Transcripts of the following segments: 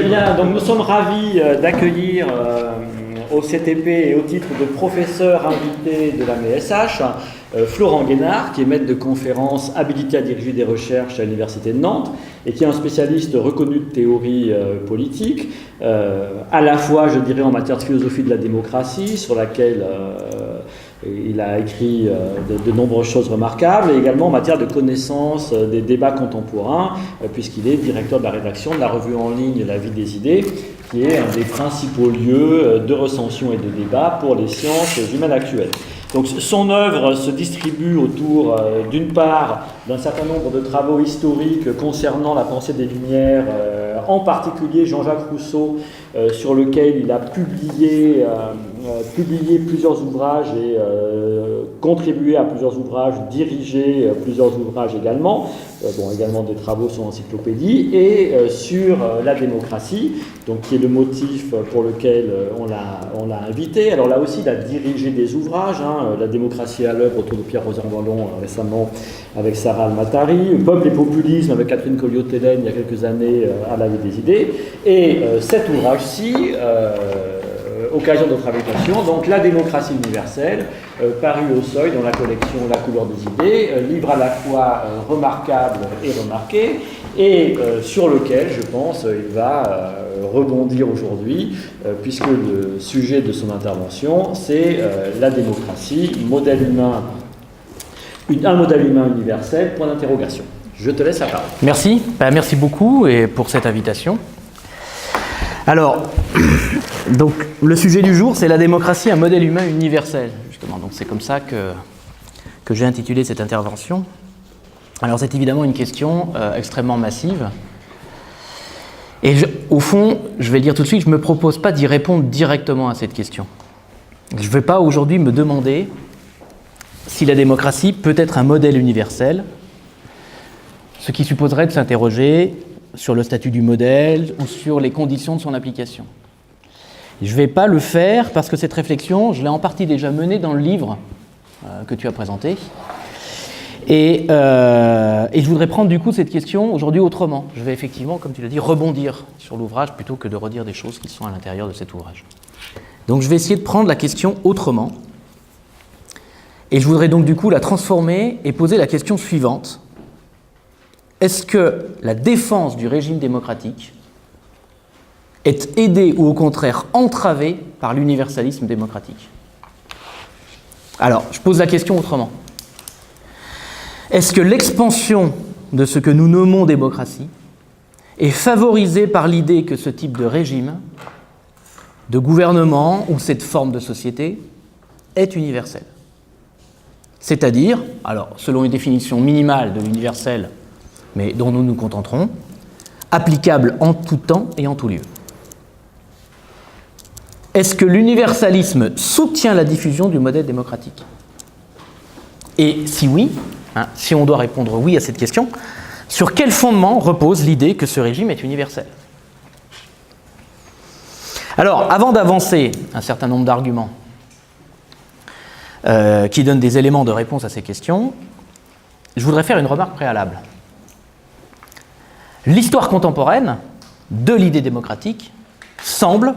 Bien, donc nous sommes ravis d'accueillir au CTP et au titre de professeur invité de la MSH, Florent Guénard, qui est maître de conférence habilité à diriger des recherches à l'Université de Nantes et qui est un spécialiste reconnu de théorie politique, à la fois, je dirais, en matière de philosophie de la démocratie, sur laquelle il a écrit de nombreuses choses remarquables, et également en matière de connaissance des débats contemporains, puisqu'il est directeur de la rédaction de la revue en ligne La Vie des idées, qui est un des principaux lieux de recension et de débat pour les sciences humaines actuelles. Donc son œuvre se distribue autour, d'une part, d'un certain nombre de travaux historiques concernant la pensée des Lumières, en particulier Jean-Jacques Rousseau, sur lequel il a publié plusieurs ouvrages et contribué à plusieurs ouvrages, dirigé plusieurs ouvrages également, également des travaux sur l'encyclopédie, et sur la démocratie, donc qui est le motif pour lequel on l'a invité. Alors là aussi, il a dirigé des ouvrages, La démocratie à l'œuvre autour de Pierre Rosanvallon récemment avec Sarah Almatari, Peuple et populisme avec Catherine Colliot-Tellen il y a quelques années à La Vie des idées, et cet ouvrage-ci, occasion de notre invitation, donc La démocratie universelle, paru au Seuil dans la collection La couleur des idées, livre à la fois remarquable et remarqué, et sur lequel, je pense, il va rebondir aujourd'hui, puisque le sujet de son intervention, c'est la démocratie, modèle humain, un modèle humain universel, point d'interrogation. Je te laisse la parole. Merci, merci beaucoup et pour cette invitation. Alors, donc, le sujet du jour, c'est la démocratie, un modèle humain universel, justement. Donc c'est comme ça que j'ai intitulé cette intervention. Alors c'est évidemment une question extrêmement massive. Et au fond, je vais le dire tout de suite, je ne me propose pas d'y répondre directement à cette question. Je ne vais pas aujourd'hui me demander si la démocratie peut être un modèle universel, ce qui supposerait de s'interroger sur le statut du modèle ou sur les conditions de son application. Je ne vais pas le faire parce que cette réflexion, je l'ai en partie déjà menée dans le livre que tu as présenté. Et je voudrais prendre du coup cette question aujourd'hui autrement. Je vais effectivement, comme tu l'as dit, rebondir sur l'ouvrage plutôt que de redire des choses qui sont à l'intérieur de cet ouvrage. Donc je vais essayer de prendre la question autrement. Et je voudrais donc du coup la transformer et poser la question suivante. Est-ce que la défense du régime démocratique est aidée ou au contraire entravée par l'universalisme démocratique? Alors, je pose la question autrement. Est-ce que l'expansion de ce que nous nommons démocratie est favorisée par l'idée que ce type de régime, de gouvernement ou cette forme de société est universelle? C'est-à-dire, alors selon une définition minimale de l'universel, mais dont nous nous contenterons, applicable en tout temps et en tout lieu. Est-ce que l'universalisme soutient la diffusion du modèle démocratique? Et si oui, si on doit répondre oui à cette question, sur quel fondement repose l'idée que ce régime est universel? Alors, avant d'avancer un certain nombre d'arguments qui donnent des éléments de réponse à ces questions, je voudrais faire une remarque préalable. L'histoire contemporaine de l'idée démocratique semble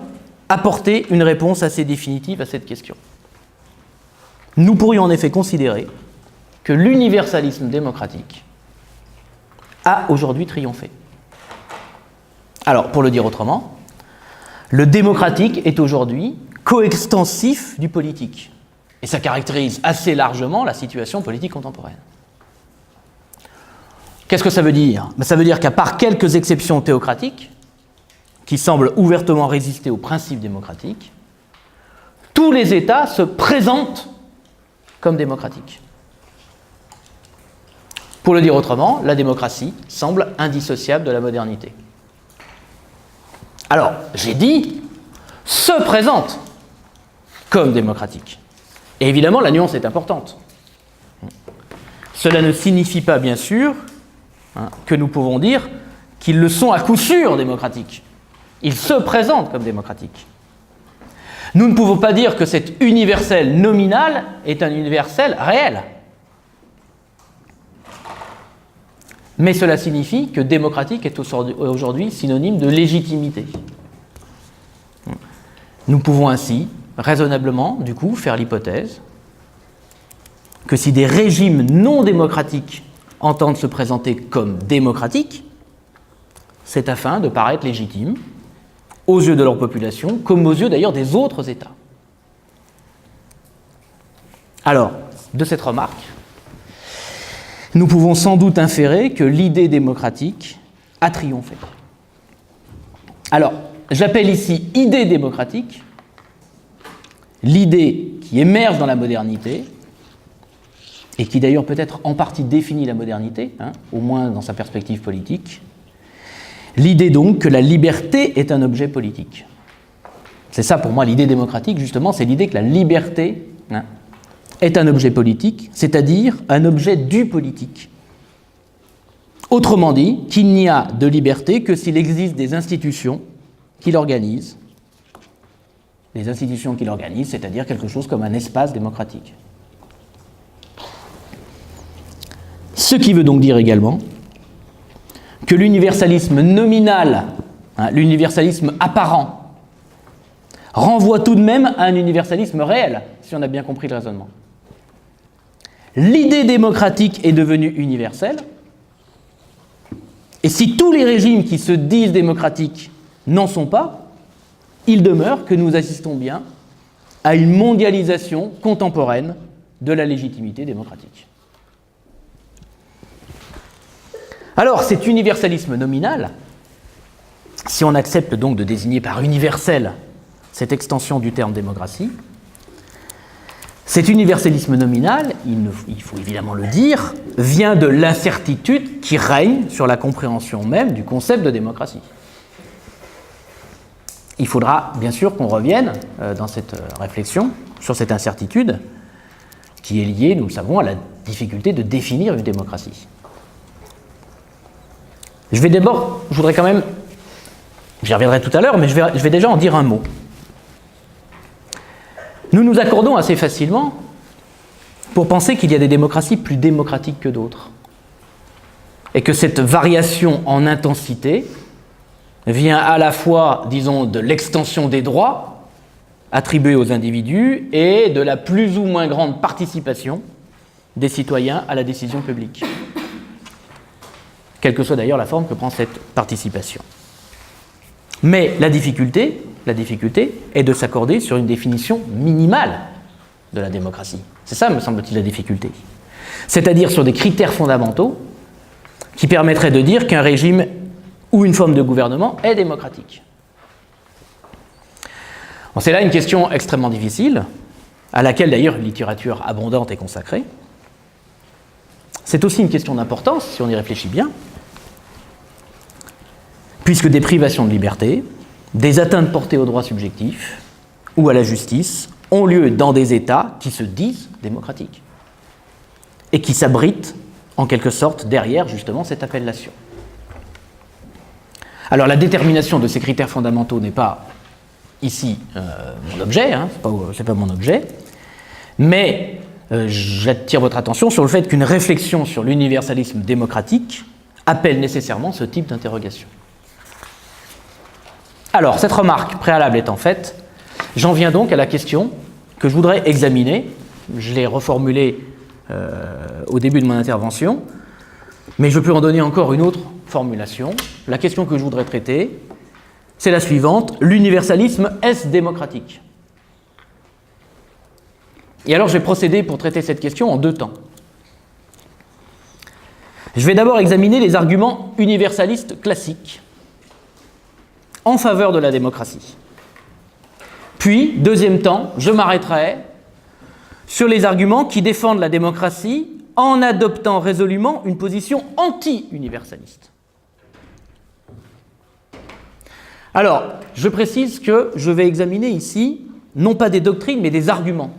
apporter une réponse assez définitive à cette question. Nous pourrions en effet considérer que l'universalisme démocratique a aujourd'hui triomphé. Alors, pour le dire autrement, le démocratique est aujourd'hui coextensif du politique. Et ça caractérise assez largement la situation politique contemporaine. Qu'est-ce que ça veut dire? Ça veut dire qu'à part quelques exceptions théocratiques, qui semblent ouvertement résister aux principes démocratiques, tous les États se présentent comme démocratiques. Pour le dire autrement, la démocratie semble indissociable de la modernité. Alors, j'ai dit, se présente comme démocratique. Et évidemment, la nuance est importante. Cela ne signifie pas, bien sûr, que nous pouvons dire qu'ils le sont à coup sûr démocratiques. Ils se présentent comme démocratiques. Nous ne pouvons pas dire que cet universel nominal est un universel réel. mais cela signifie que démocratique est aujourd'hui synonyme de légitimité. Nous pouvons ainsi, raisonnablement, du coup, faire l'hypothèse que si des régimes non démocratiques entendent se présenter comme démocratiques, c'est afin de paraître légitimes aux yeux de leur population, comme aux yeux d'ailleurs des autres États. Alors, de cette remarque, nous pouvons sans doute inférer que l'idée démocratique a triomphé. Alors, j'appelle ici idée démocratique l'idée qui émerge dans la modernité et qui d'ailleurs peut-être en partie définit la modernité, au moins dans sa perspective politique. L'idée donc que la liberté est un objet politique. C'est ça pour moi l'idée démocratique, justement, c'est l'idée que la liberté est un objet politique, c'est-à-dire un objet du politique. Autrement dit, qu'il n'y a de liberté que s'il existe des institutions qui l'organisent. Les institutions qui l'organisent, c'est-à-dire quelque chose comme un espace démocratique. Ce qui veut donc dire également que l'universalisme nominal, l'universalisme apparent, renvoie tout de même à un universalisme réel, si on a bien compris le raisonnement. L'idée démocratique est devenue universelle, et si tous les régimes qui se disent démocratiques n'en sont pas, il demeure que nous assistons bien à une mondialisation contemporaine de la légitimité démocratique. Alors, cet universalisme nominal, si on accepte donc de désigner par universel cette extension du terme démocratie, cet universalisme nominal, il faut évidemment le dire, vient de l'incertitude qui règne sur la compréhension même du concept de démocratie. Il faudra bien sûr qu'on revienne dans cette réflexion sur cette incertitude qui est liée, nous le savons, à la difficulté de définir une démocratie. Je voudrais quand même, j'y reviendrai tout à l'heure, mais je vais déjà en dire un mot. Nous nous accordons assez facilement pour penser qu'il y a des démocraties plus démocratiques que d'autres, et que cette variation en intensité vient à la fois, disons, de l'extension des droits attribués aux individus et de la plus ou moins grande participation des citoyens à la décision publique, quelle que soit d'ailleurs la forme que prend cette participation. Mais la difficulté est de s'accorder sur une définition minimale de la démocratie. C'est ça, me semble-t-il, la difficulté. C'est-à-dire sur des critères fondamentaux qui permettraient de dire qu'un régime ou une forme de gouvernement est démocratique. Bon, c'est là une question extrêmement difficile, à laquelle d'ailleurs une littérature abondante est consacrée. C'est aussi une question d'importance, si on y réfléchit bien, puisque des privations de liberté, des atteintes portées aux droits subjectifs ou à la justice ont lieu dans des États qui se disent démocratiques et qui s'abritent en quelque sorte derrière justement cette appellation. Alors la détermination de ces critères fondamentaux n'est pas ici mon objet, c'est pas mon objet, mais j'attire votre attention sur le fait qu'une réflexion sur l'universalisme démocratique appelle nécessairement ce type d'interrogation. Alors, cette remarque préalable étant faite, j'en viens donc à la question que je voudrais examiner. Je l'ai reformulée au début de mon intervention, mais je peux en donner encore une autre formulation. La question que je voudrais traiter, c'est la suivante: l'universalisme est-ce démocratique ? Et alors, je vais procéder pour traiter cette question en deux temps. Je vais d'abord examiner les arguments universalistes classiques en faveur de la démocratie. Puis, deuxième temps, je m'arrêterai sur les arguments qui défendent la démocratie en adoptant résolument une position anti-universaliste. Alors, je précise que je vais examiner ici, non pas des doctrines, mais des arguments.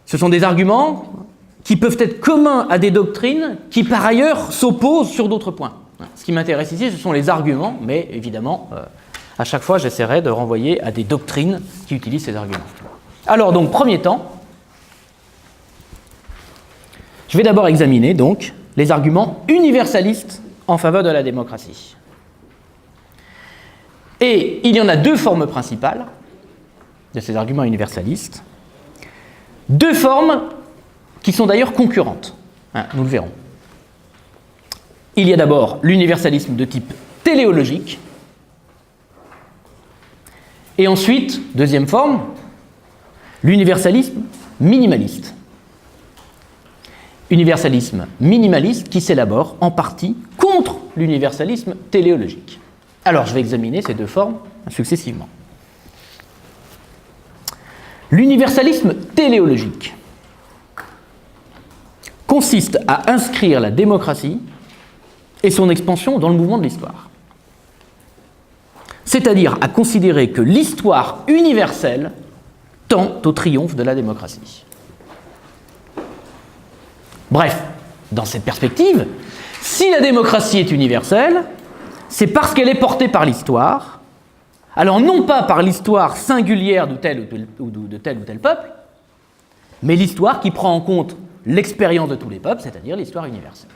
Ce sont des arguments qui peuvent être communs à des doctrines qui, par ailleurs, s'opposent sur d'autres points. Ce qui m'intéresse ici, ce sont les arguments, mais évidemment, à chaque fois, j'essaierai de renvoyer à des doctrines qui utilisent ces arguments. Alors, donc, premier temps, je vais d'abord examiner, donc, les arguments universalistes en faveur de la démocratie. Et il y en a deux formes principales de ces arguments universalistes, deux formes qui sont d'ailleurs concurrentes, nous le verrons. Il y a d'abord l'universalisme de type téléologique, et ensuite, deuxième forme, l'universalisme minimaliste. Universalisme minimaliste qui s'élabore en partie contre l'universalisme téléologique. Alors, je vais examiner ces deux formes successivement. L'universalisme téléologique consiste à inscrire la démocratie et son expansion dans le mouvement de l'histoire. C'est-à-dire à considérer que l'histoire universelle tend au triomphe de la démocratie. Bref, dans cette perspective, si la démocratie est universelle, c'est parce qu'elle est portée par l'histoire, alors non pas par l'histoire singulière de tel ou tel peuple, mais l'histoire qui prend en compte l'expérience de tous les peuples, c'est-à-dire l'histoire universelle.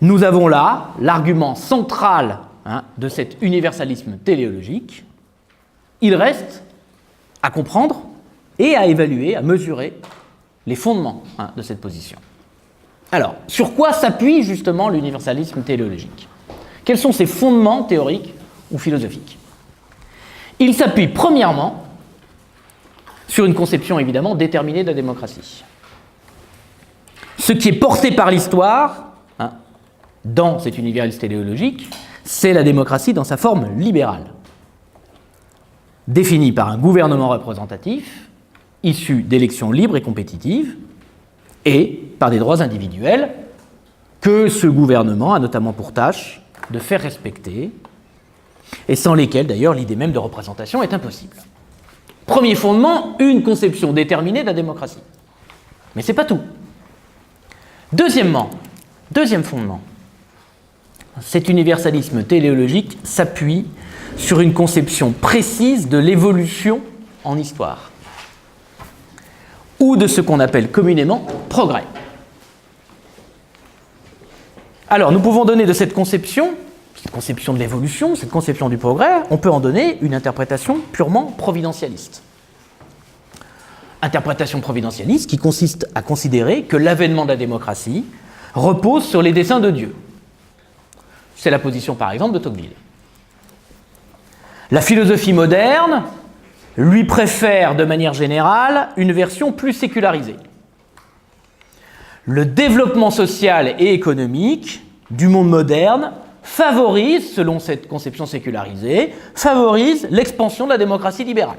Nous avons là l'argument central de cet universalisme téléologique. Il reste à comprendre et à évaluer, à mesurer les fondements de cette position. Alors, sur quoi s'appuie justement l'universalisme téléologique ? Quels sont ses fondements théoriques ou philosophiques ? Il s'appuie premièrement sur une conception évidemment déterminée de la démocratie. Ce qui est porté par l'histoire, dans cet univers téléologique, c'est la démocratie dans sa forme libérale, définie par un gouvernement représentatif, issu d'élections libres et compétitives, et par des droits individuels que ce gouvernement a notamment pour tâche de faire respecter, et sans lesquels d'ailleurs l'idée même de représentation est impossible. Premier fondement, une conception déterminée de la démocratie. Mais ce n'est pas tout. Deuxième fondement, cet universalisme téléologique s'appuie sur une conception précise de l'évolution en histoire, ou de ce qu'on appelle communément progrès. Alors, nous pouvons donner de cette conception de l'évolution, cette conception du progrès, on peut en donner une interprétation purement providentialiste. Interprétation providentialiste qui consiste à considérer que l'avènement de la démocratie repose sur les desseins de Dieu. C'est la position, par exemple, de Tocqueville. La philosophie moderne lui préfère, de manière générale, une version plus sécularisée. Le développement social et économique du monde moderne favorise, selon cette conception sécularisée, favorise l'expansion de la démocratie libérale.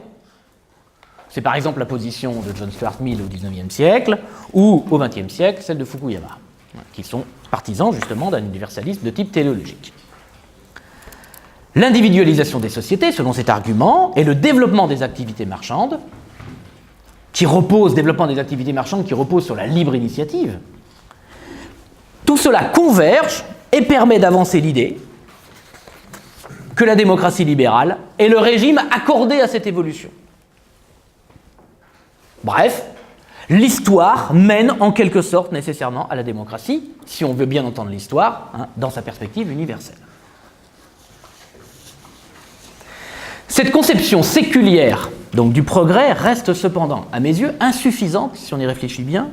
C'est par exemple la position de John Stuart Mill au XIXe siècle ou au XXe siècle, celle de Fukuyama, qui sont partisans justement d'un universalisme de type téléologique. L'individualisation des sociétés, selon cet argument, et le développement des activités marchandes, qui repose sur la libre initiative, tout cela converge et permet d'avancer l'idée que la démocratie libérale est le régime accordé à cette évolution. Bref, l'histoire mène en quelque sorte nécessairement à la démocratie, si on veut bien entendre l'histoire, dans sa perspective universelle. Cette conception séculière donc, du progrès reste cependant, à mes yeux, insuffisante, si on y réfléchit bien,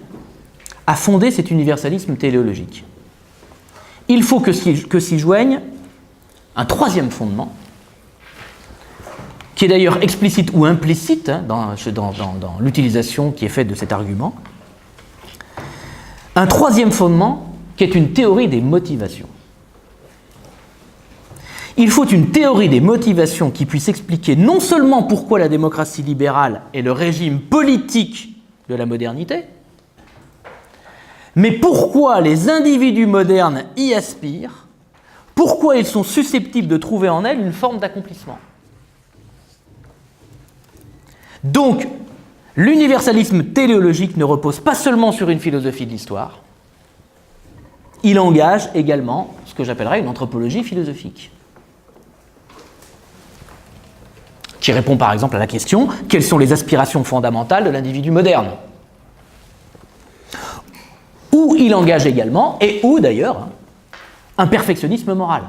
à fonder cet universalisme téléologique. Il faut que s'y joigne un troisième fondement, qui est d'ailleurs explicite ou implicite dans l'utilisation qui est faite de cet argument. Un troisième fondement qui est une théorie des motivations. Il faut une théorie des motivations qui puisse expliquer non seulement pourquoi la démocratie libérale est le régime politique de la modernité, mais pourquoi les individus modernes y aspirent, pourquoi ils sont susceptibles de trouver en elle une forme d'accomplissement. Donc, l'universalisme téléologique ne repose pas seulement sur une philosophie de l'histoire, il engage également ce que j'appellerais une anthropologie philosophique, qui répond par exemple à la question « Quelles sont les aspirations fondamentales de l'individu moderne ?» ou où il engage également, et où d'ailleurs, un perfectionnisme moral.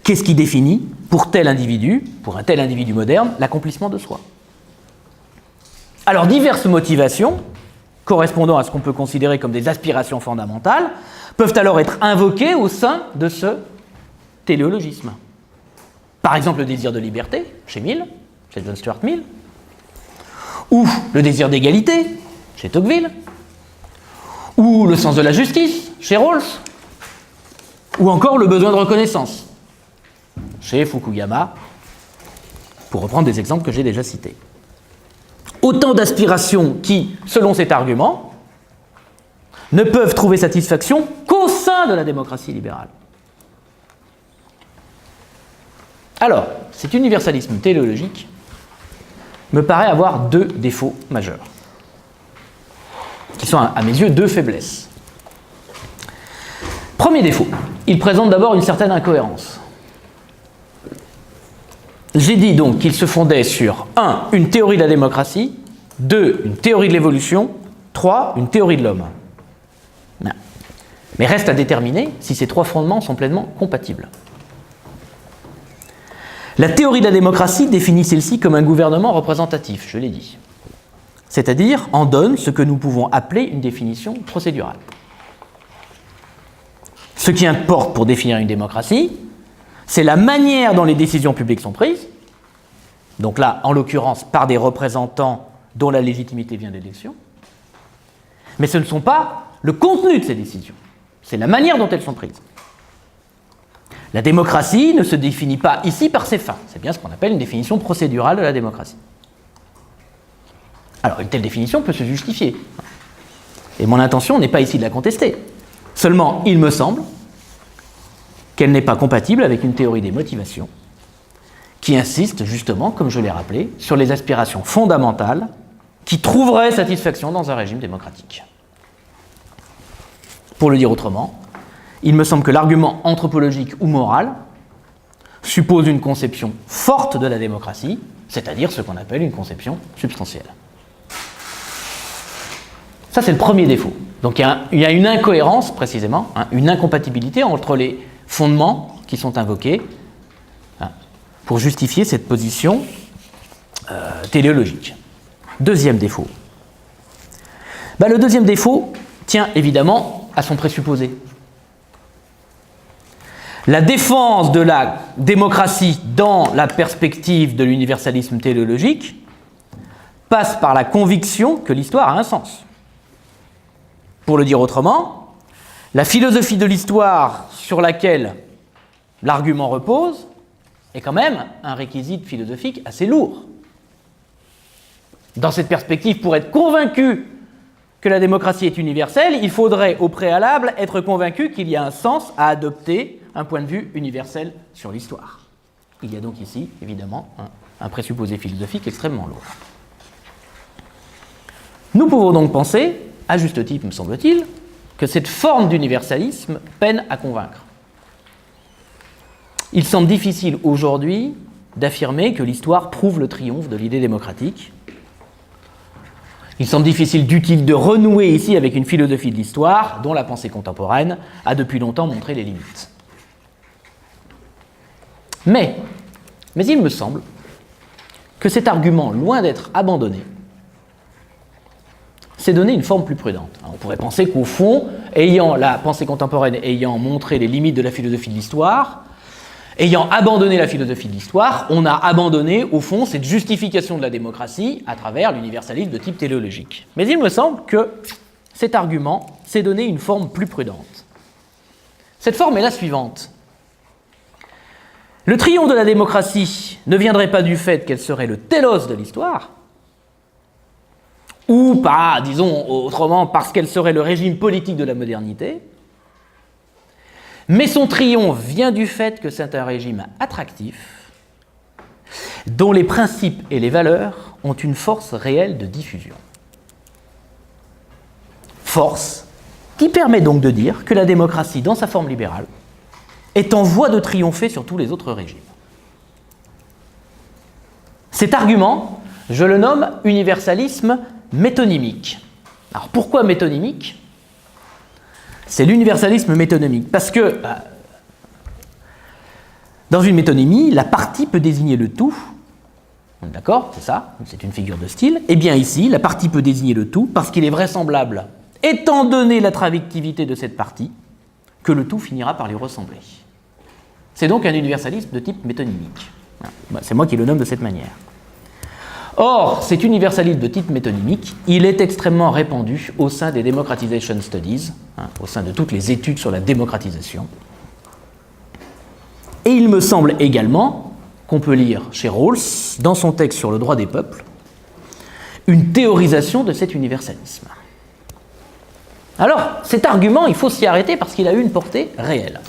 Qu'est-ce qui définit, pour un tel individu moderne, l'accomplissement de soi? Alors, diverses motivations, correspondant à ce qu'on peut considérer comme des aspirations fondamentales, peuvent alors être invoquées au sein de ce téléologisme. Par exemple, le désir de liberté, chez John Stuart Mill, ou le désir d'égalité, chez Tocqueville, ou le sens de la justice, chez Rawls, ou encore le besoin de reconnaissance, chez Fukuyama, pour reprendre des exemples que j'ai déjà cités. Autant d'aspirations qui, selon cet argument, ne peuvent trouver satisfaction qu'au sein de la démocratie libérale. Alors, cet universalisme téléologique me paraît avoir deux défauts majeurs, qui sont à mes yeux deux faiblesses. Premier défaut, il présente d'abord une certaine incohérence. J'ai dit donc qu'il se fondait sur 1. Une théorie de la démocratie, 2. Une théorie de l'évolution, 3. Une théorie de l'homme. Mais reste à déterminer si ces trois fondements sont pleinement compatibles. La théorie de la démocratie définit celle-ci comme un gouvernement représentatif, je l'ai dit. C'est-à-dire en donne ce que nous pouvons appeler une définition procédurale. Ce qui importe pour définir une démocratie, c'est la manière dont les décisions publiques sont prises, donc là, en l'occurrence, par des représentants dont la légitimité vient d'élection, mais ce ne sont pas le contenu de ces décisions, c'est la manière dont elles sont prises. La démocratie ne se définit pas ici par ses fins, c'est bien ce qu'on appelle une définition procédurale de la démocratie. Alors, une telle définition peut se justifier, et mon intention n'est pas ici de la contester. Seulement, il me semble qu'elle n'est pas compatible avec une théorie des motivations qui insiste justement, comme je l'ai rappelé, sur les aspirations fondamentales qui trouveraient satisfaction dans un régime démocratique. Pour le dire autrement, il me semble que l'argument anthropologique ou moral suppose une conception forte de la démocratie, c'est-à-dire ce qu'on appelle une conception substantielle. Ça, c'est le premier défaut. Donc il y a une incohérence, précisément, une incompatibilité entre les fondements qui sont invoqués pour justifier cette position téléologique. Deuxième défaut. Le deuxième défaut tient évidemment à son présupposé. La défense de la démocratie dans la perspective de l'universalisme téléologique passe par la conviction que l'histoire a un sens. Pour le dire autrement, la philosophie de l'histoire sur laquelle l'argument repose est quand même un réquisite philosophique assez lourd. Dans cette perspective, pour être convaincu que la démocratie est universelle, il faudrait au préalable être convaincu qu'il y a un sens à adopter un point de vue universel sur l'histoire. Il y a donc ici, évidemment, un présupposé philosophique extrêmement lourd. Nous pouvons donc penser, à juste titre me semble-t-il, que cette forme d'universalisme peine à convaincre. Il semble difficile aujourd'hui d'affirmer que l'histoire prouve le triomphe de l'idée démocratique. Il semble utile de renouer ici avec une philosophie de l'histoire dont la pensée contemporaine a depuis longtemps montré les limites. Mais il me semble que cet argument, loin d'être abandonné, s'est donné une forme plus prudente. Alors, on pourrait penser qu'au fond, la pensée contemporaine ayant montré les limites de la philosophie de l'histoire, ayant abandonné la philosophie de l'histoire, on a abandonné, au fond, cette justification de la démocratie à travers l'universalisme de type téléologique. Mais il me semble que cet argument s'est donné une forme plus prudente. Cette forme est la suivante. Le triomphe de la démocratie ne viendrait pas du fait qu'elle serait le télos de l'histoire, ou pas, disons autrement, parce qu'elle serait le régime politique de la modernité, mais son triomphe vient du fait que c'est un régime attractif, dont les principes et les valeurs ont une force réelle de diffusion. Force qui permet donc de dire que la démocratie, dans sa forme libérale, est en voie de triompher sur tous les autres régimes. Cet argument, je le nomme universalisme métonymique. Alors pourquoi métonymique? C'est l'universalisme métonymique, parce que dans une métonymie, la partie peut désigner le tout. D'accord, c'est ça, c'est une figure de style. Et bien ici, la partie peut désigner le tout parce qu'il est vraisemblable, étant donné la travectivité de cette partie, que le tout finira par lui ressembler. C'est donc un universalisme de type métonymique. C'est moi qui le nomme de cette manière. Or, cet universalisme de type métonymique, il est extrêmement répandu au sein des democratization studies, au sein de toutes les études sur la démocratisation. Et il me semble également qu'on peut lire chez Rawls, dans son texte sur le droit des peuples, une théorisation de cet universalisme. Alors, cet argument, il faut s'y arrêter parce qu'il a eu une portée réelle.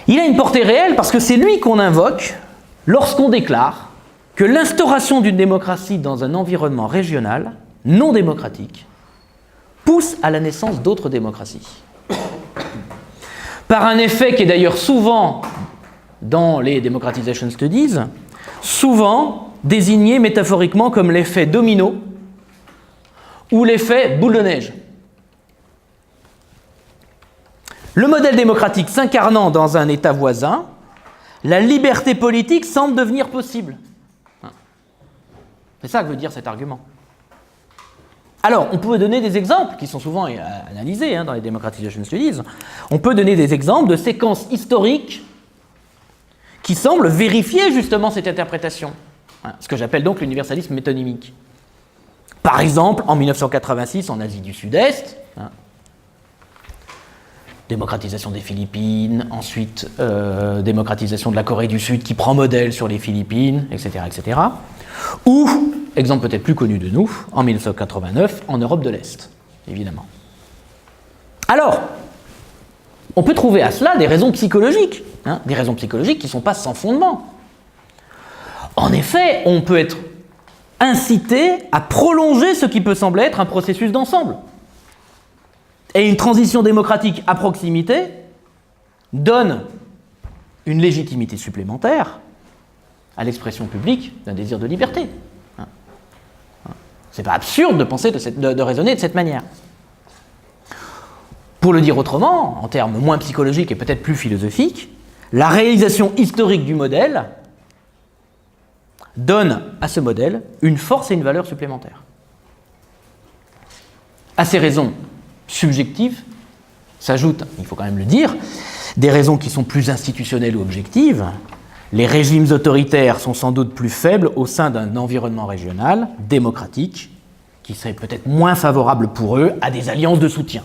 Il a une portée réelle parce que c'est lui qu'on invoque lorsqu'on déclare que l'instauration d'une démocratie dans un environnement régional non démocratique pousse à la naissance d'autres démocraties. Par un effet qui est d'ailleurs souvent, dans les democratization studies, souvent désigné métaphoriquement comme l'effet domino ou l'effet boule de neige. Le modèle démocratique s'incarnant dans un État voisin, la liberté politique semble devenir possible. C'est ça que veut dire cet argument. Alors, on peut donner des exemples qui sont souvent analysés dans les democratization studies. On peut donner des exemples de séquences historiques qui semblent vérifier justement cette interprétation, ce que j'appelle donc l'universalisme métonymique. Par exemple, en 1986, en Asie du Sud-Est, démocratisation des Philippines, ensuite démocratisation de la Corée du Sud qui prend modèle sur les Philippines, etc., etc. Ou, exemple peut-être plus connu de nous, en 1989, en Europe de l'Est, évidemment. Alors, on peut trouver à cela des raisons psychologiques, des raisons psychologiques qui ne sont pas sans fondement. En effet, on peut être incité à prolonger ce qui peut sembler être un processus d'ensemble. Et une transition démocratique à proximité donne une légitimité supplémentaire à l'expression publique d'un désir de liberté. C'est pas absurde de penser, de raisonner de cette manière. Pour le dire autrement, en termes moins psychologiques et peut-être plus philosophiques, la réalisation historique du modèle donne à ce modèle une force et une valeur supplémentaires. À ces raisons subjectives s'ajoutent, il faut quand même le dire, des raisons qui sont plus institutionnelles ou objectives. Les régimes autoritaires sont sans doute plus faibles au sein d'un environnement régional, démocratique, qui serait peut-être moins favorable pour eux à des alliances de soutien.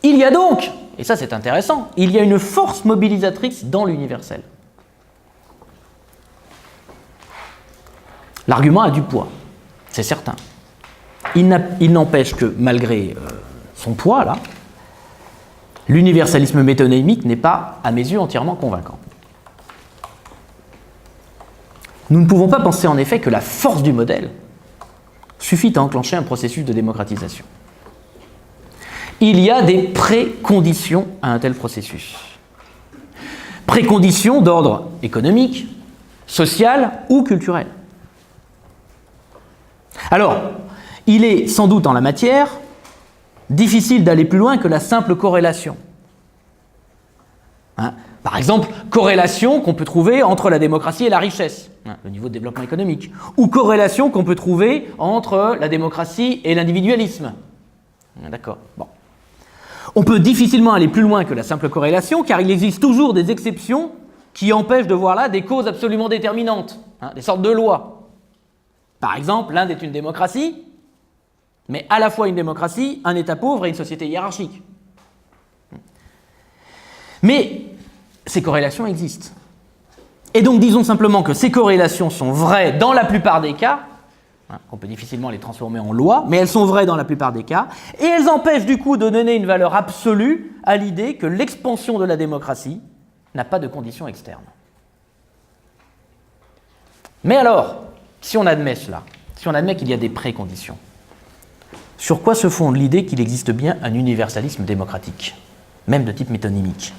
Il y a donc, et ça c'est intéressant, il y a une force mobilisatrice dans l'universel. L'argument a du poids, c'est certain. Il n'empêche que malgré son poids, là, l'universalisme métonymique n'est pas, à mes yeux, entièrement convaincant. Nous ne pouvons pas penser en effet que la force du modèle suffit à enclencher un processus de démocratisation. Il y a des préconditions à un tel processus. Préconditions d'ordre économique, social ou culturel. Alors, il est sans doute en la matière difficile d'aller plus loin que la simple corrélation. Par exemple, corrélation qu'on peut trouver entre la démocratie et la richesse, le niveau de développement économique, ou corrélation qu'on peut trouver entre la démocratie et l'individualisme. D'accord. Bon. On peut difficilement aller plus loin que la simple corrélation, car il existe toujours des exceptions qui empêchent de voir là des causes absolument déterminantes, des sortes de lois. Par exemple, l'Inde est une démocratie, mais à la fois une démocratie, un État pauvre et une société hiérarchique. Mais ces corrélations existent. Et donc disons simplement que ces corrélations sont vraies dans la plupart des cas, on peut difficilement les transformer en loi, mais elles sont vraies dans la plupart des cas, et elles empêchent du coup de donner une valeur absolue à l'idée que l'expansion de la démocratie n'a pas de conditions externes. Mais alors, si on admet cela, si on admet qu'il y a des préconditions, sur quoi se fonde l'idée qu'il existe bien un universalisme démocratique, même de type métonymique?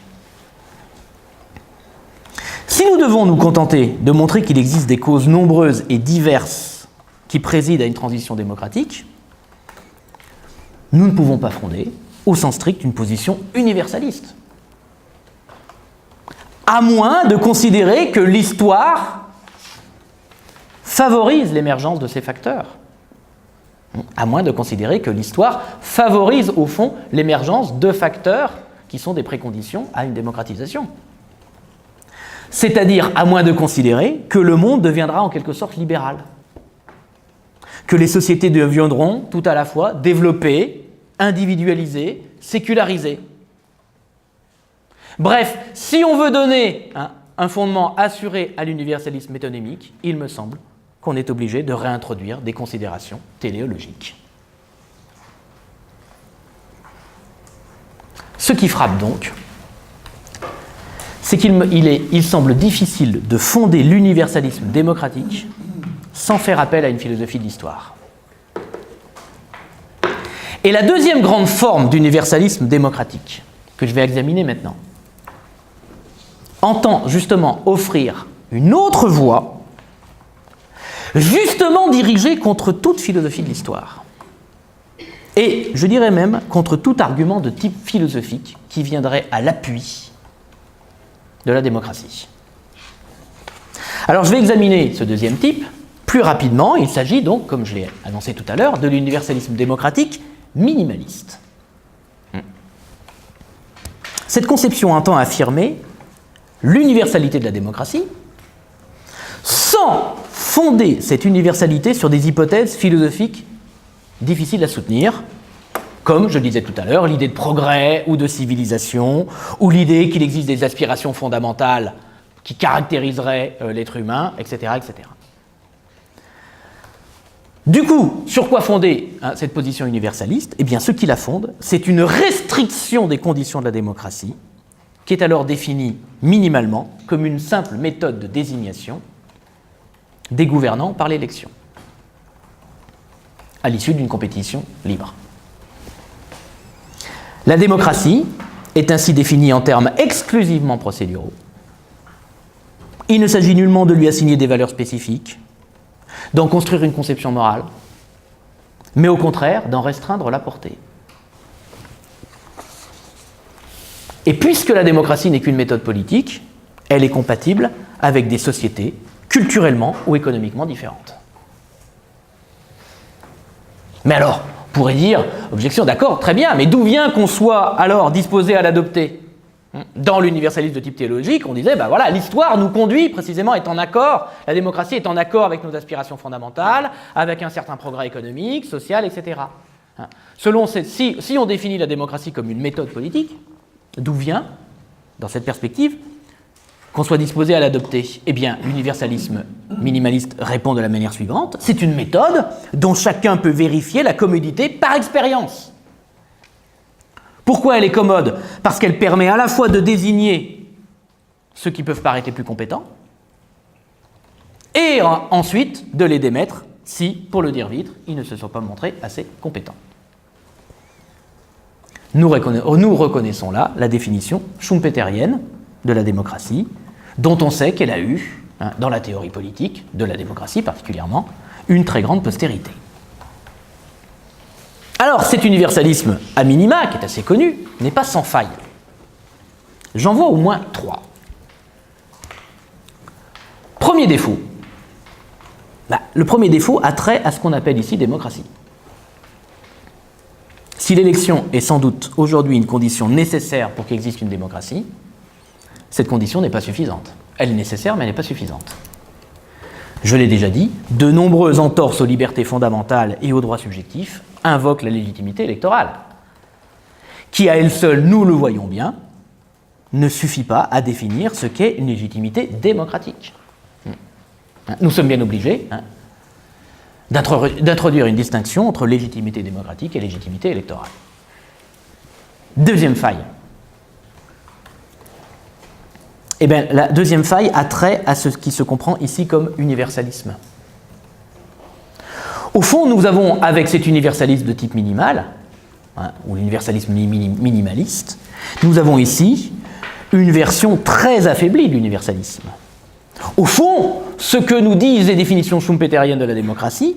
Si nous devons nous contenter de montrer qu'il existe des causes nombreuses et diverses qui préside à une transition démocratique, nous ne pouvons pas fonder, au sens strict, une position universaliste. À moins de considérer que l'histoire favorise l'émergence de ces facteurs. À moins de considérer que l'histoire favorise, au fond, l'émergence de facteurs qui sont des préconditions à une démocratisation. C'est-à-dire, à moins de considérer que le monde deviendra en quelque sorte libéral. Que les sociétés deviendront tout à la fois développées, individualisées, sécularisées. Bref, si on veut donner un fondement assuré à l'universalisme métonymique, il me semble qu'on est obligé de réintroduire des considérations téléologiques. Ce qui frappe donc, c'est qu'il semble difficile de fonder l'universalisme démocratique sans faire appel à une philosophie de l'histoire. Et la deuxième grande forme d'universalisme démocratique, que je vais examiner maintenant, entend justement offrir une autre voie, justement dirigée contre toute philosophie de l'histoire. Et je dirais même contre tout argument de type philosophique qui viendrait à l'appui de la démocratie. Alors je vais examiner ce deuxième type plus rapidement. Il s'agit donc, comme je l'ai annoncé tout à l'heure, de l'universalisme démocratique minimaliste. Cette conception entend affirmer l'universalité de la démocratie sans fonder cette universalité sur des hypothèses philosophiques difficiles à soutenir, comme je le disais tout à l'heure, l'idée de progrès ou de civilisation, ou l'idée qu'il existe des aspirations fondamentales qui caractériseraient l'être humain, etc., etc. Du coup, sur quoi fonder cette position universaliste ? Eh bien, ce qui la fonde, c'est une restriction des conditions de la démocratie, qui est alors définie minimalement comme une simple méthode de désignation des gouvernants par l'élection, à l'issue d'une compétition libre. La démocratie est ainsi définie en termes exclusivement procéduraux. Il ne s'agit nullement de lui assigner des valeurs spécifiques, d'en construire une conception morale, mais au contraire d'en restreindre la portée. Et puisque la démocratie n'est qu'une méthode politique, elle est compatible avec des sociétés culturellement ou économiquement différentes. Mais alors, on pourrait dire, objection, d'accord, très bien, mais d'où vient qu'on soit alors disposé à l'adopter ? Dans l'universalisme de type théologique, on disait, ben voilà, l'histoire nous conduit précisément, est en accord, la démocratie est en accord avec nos aspirations fondamentales, avec un certain progrès économique, social, etc. Selon si on définit la démocratie comme une méthode politique, d'où vient, dans cette perspective, qu'on soit disposé à l'adopter ? Eh bien, l'universalisme minimaliste répond de la manière suivante, c'est une méthode dont chacun peut vérifier la commodité par expérience. Pourquoi elle est commode ? Parce qu'elle permet à la fois de désigner ceux qui peuvent paraître les plus compétents et ensuite de les démettre si, pour le dire vite, ils ne se sont pas montrés assez compétents. Nous reconnaissons là la définition schumpeterienne de la démocratie, dont on sait qu'elle a eu, dans la théorie politique de la démocratie particulièrement, une très grande postérité. Alors, cet universalisme à minima, qui est assez connu, n'est pas sans faille. J'en vois au moins 3. Premier défaut. Le premier défaut a trait à ce qu'on appelle ici démocratie. Si l'élection est sans doute aujourd'hui une condition nécessaire pour qu'existe une démocratie, cette condition n'est pas suffisante. Elle est nécessaire, mais elle n'est pas suffisante. Je l'ai déjà dit, de nombreuses entorses aux libertés fondamentales et aux droits subjectifs invoquent la légitimité électorale, qui à elle seule, nous le voyons bien, ne suffit pas à définir ce qu'est une légitimité démocratique. Nous sommes bien obligés d'introduire une distinction entre légitimité démocratique et légitimité électorale. Deuxième faille. Eh bien, la deuxième faille a trait à ce qui se comprend ici comme universalisme. Au fond, nous avons, avec cet universalisme de type minimal, ou l'universalisme minimaliste, nous avons ici une version très affaiblie de l'universalisme. Au fond, ce que nous disent les définitions schumpeteriennes de la démocratie,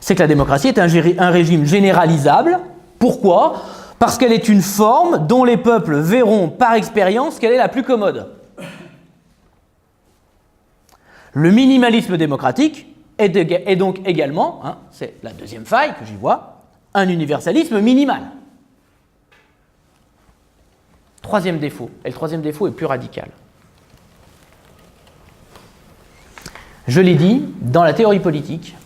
c'est que la démocratie est un régime généralisable. Pourquoi ? Parce qu'elle est une forme dont les peuples verront par expérience qu'elle est la plus commode. Le minimalisme démocratique est donc également, c'est la deuxième faille que j'y vois, un universalisme minimal. Troisième défaut, et le troisième défaut est plus radical. Je l'ai dit, dans la théorie politique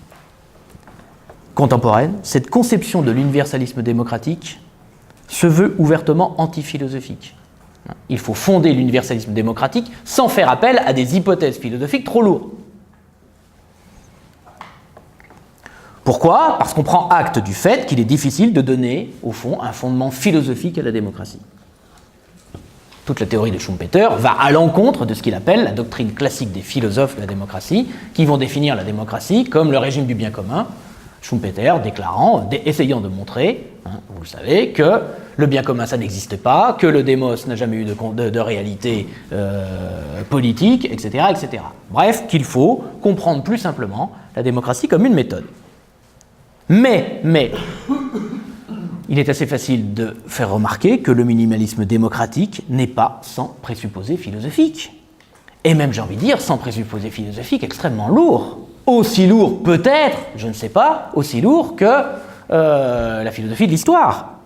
contemporaine, cette conception de l'universalisme démocratique se veut ouvertement anti-philosophique. Il faut fonder l'universalisme démocratique sans faire appel à des hypothèses philosophiques trop lourdes. Pourquoi ? Parce qu'on prend acte du fait qu'il est difficile de donner, au fond, un fondement philosophique à la démocratie. Toute la théorie de Schumpeter va à l'encontre de ce qu'il appelle la doctrine classique des philosophes de la démocratie, qui vont définir la démocratie comme le régime du bien commun, Schumpeter essayant de montrer, vous le savez, que le bien commun ça n'existe pas, que le démos n'a jamais eu de réalité politique, etc., etc. Bref, qu'il faut comprendre plus simplement la démocratie comme une méthode. Mais, il est assez facile de faire remarquer que le minimalisme démocratique n'est pas sans présupposés philosophiques. Et même, j'ai envie de dire, sans présupposés philosophiques extrêmement lourds. Aussi lourd, peut-être, je ne sais pas, aussi lourd que la philosophie de l'histoire.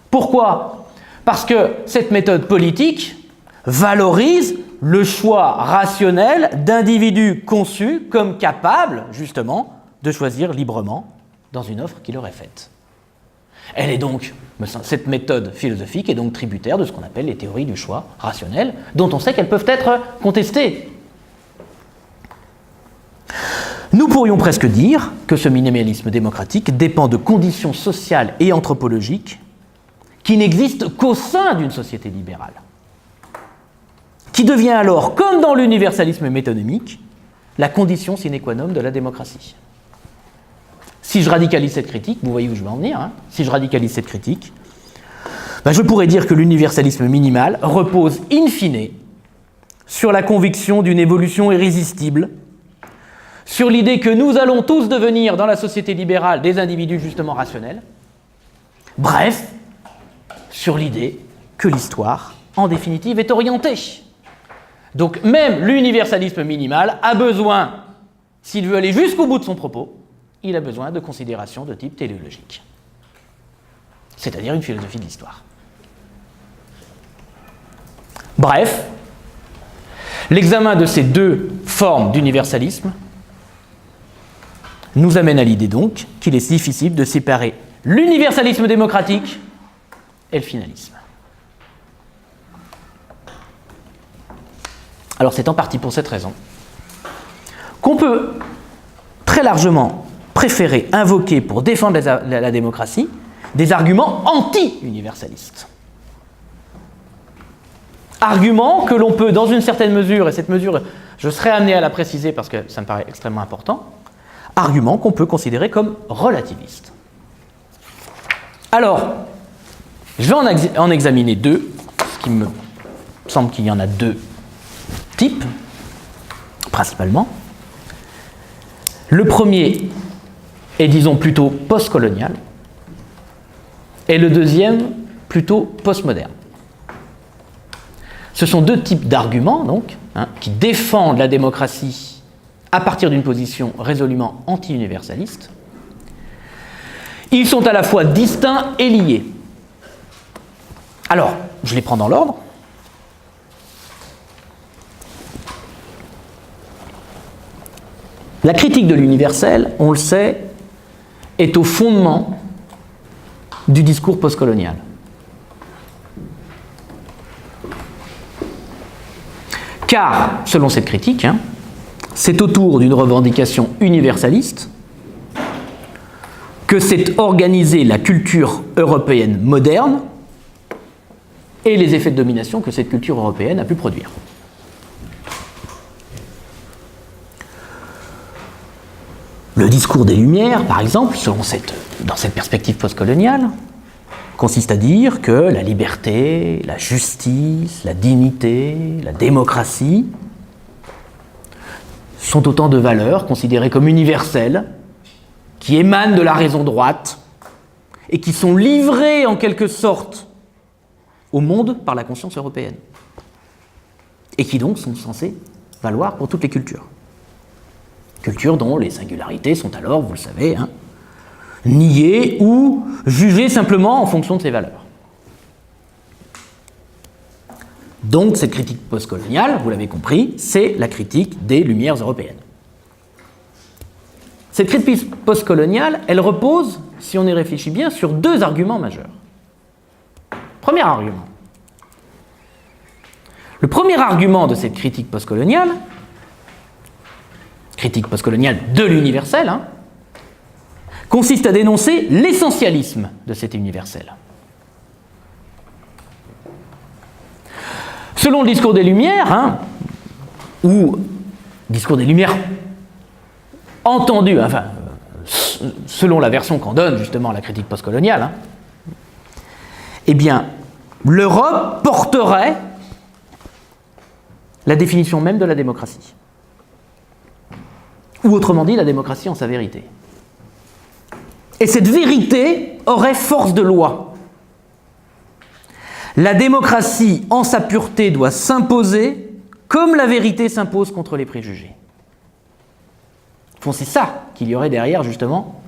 Pourquoi ? Parce que cette méthode politique valorise le choix rationnel d'individus conçus comme capables, justement, de choisir librement dans une offre qui leur est faite. Elle est donc, cette méthode philosophique est donc tributaire de ce qu'on appelle les théories du choix rationnel, dont on sait qu'elles peuvent être contestées. Nous pourrions presque dire que ce minimalisme démocratique dépend de conditions sociales et anthropologiques qui n'existent qu'au sein d'une société libérale, qui devient alors, comme dans l'universalisme métonymique, la condition sine qua non de la démocratie. Si je radicalise cette critique, vous voyez où je veux en venir, si je radicalise cette critique, je pourrais dire que l'universalisme minimal repose in fine sur la conviction d'une évolution irrésistible, sur l'idée que nous allons tous devenir dans la société libérale des individus justement rationnels, bref, sur l'idée que l'histoire, en définitive, est orientée. Donc même l'universalisme minimal a besoin, s'il veut aller jusqu'au bout de son propos, il a besoin de considérations de type téléologique, c'est-à-dire une philosophie de l'histoire. Bref, l'examen de ces deux formes d'universalisme nous amène à l'idée donc qu'il est difficile de séparer l'universalisme démocratique et le finalisme. Alors c'est en partie pour cette raison qu'on peut très largement préférer invoquer pour défendre la démocratie des arguments anti-universalistes. Arguments que l'on peut, dans une certaine mesure, et cette mesure, je serai amené à la préciser parce que ça me paraît extrêmement important, arguments qu'on peut considérer comme relativistes. Alors, je vais en examiner deux, ce qui me semble qu'il y en a deux types, principalement. Le premier est, disons, plutôt postcolonial, et le deuxième, plutôt postmoderne. Ce sont deux types d'arguments, donc, qui défendent la démocratie à partir d'une position résolument anti-universaliste. Ils sont à la fois distincts et liés. Alors, je les prends dans l'ordre. La critique de l'universel, on le sait, est au fondement du discours postcolonial. Car, selon cette critique, c'est autour d'une revendication universaliste que s'est organisée la culture européenne moderne et les effets de domination que cette culture européenne a pu produire. Le discours des Lumières, par exemple, dans cette perspective postcoloniale, consiste à dire que la liberté, la justice, la dignité, la démocratie sont autant de valeurs considérées comme universelles qui émanent de la raison droite et qui sont livrés en quelque sorte au monde par la conscience européenne et qui donc sont censés valoir pour toutes les cultures. Cultures dont les singularités sont alors, vous le savez, niées ou jugées simplement en fonction de ces valeurs. Donc cette critique postcoloniale, vous l'avez compris, c'est la critique des Lumières européennes. Cette critique postcoloniale, elle repose, si on y réfléchit bien, sur deux arguments majeurs. Premier argument. Le premier argument de cette critique postcoloniale de l'universel, consiste à dénoncer l'essentialisme de cet universel. Selon le discours des Lumières, ou discours des Lumières entendu, selon la version qu'en donne justement la critique postcoloniale, eh bien, l'Europe porterait la définition même de la démocratie. Ou autrement dit, la démocratie en sa vérité. Et cette vérité aurait force de loi. La démocratie en sa pureté doit s'imposer comme la vérité s'impose contre les préjugés. C'est ça qu'il y aurait derrière, justement,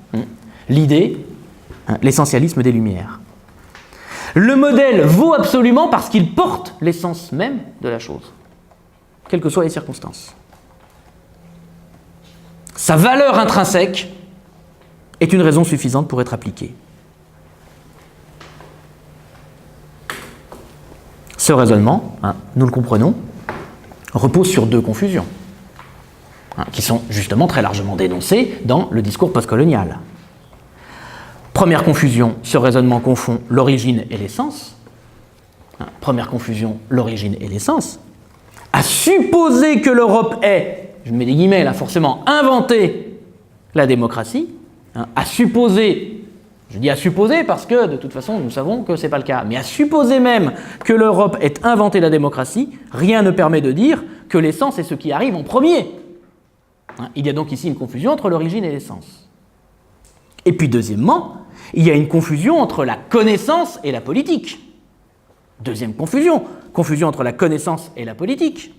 l'idée, l'essentialisme des Lumières. Le modèle vaut absolument parce qu'il porte l'essence même de la chose, quelles que soient les circonstances. Sa valeur intrinsèque est une raison suffisante pour être appliquée. Ce raisonnement, nous le comprenons, repose sur deux confusions, qui sont justement très largement dénoncées dans le discours postcolonial. Première confusion, ce raisonnement confond l'origine et l'essence. Première confusion, l'origine et l'essence. À supposer que l'Europe ait, je mets des guillemets là forcément, inventé la démocratie, à supposer, je dis à supposer parce que de toute façon nous savons que ce n'est pas le cas, mais à supposer même que l'Europe ait inventé la démocratie, rien ne permet de dire que l'essence est ce qui arrive en premier. Il y a donc ici une confusion entre l'origine et l'essence. Et puis deuxièmement, il y a une confusion entre la connaissance et la politique. Deuxième confusion entre la connaissance et la politique.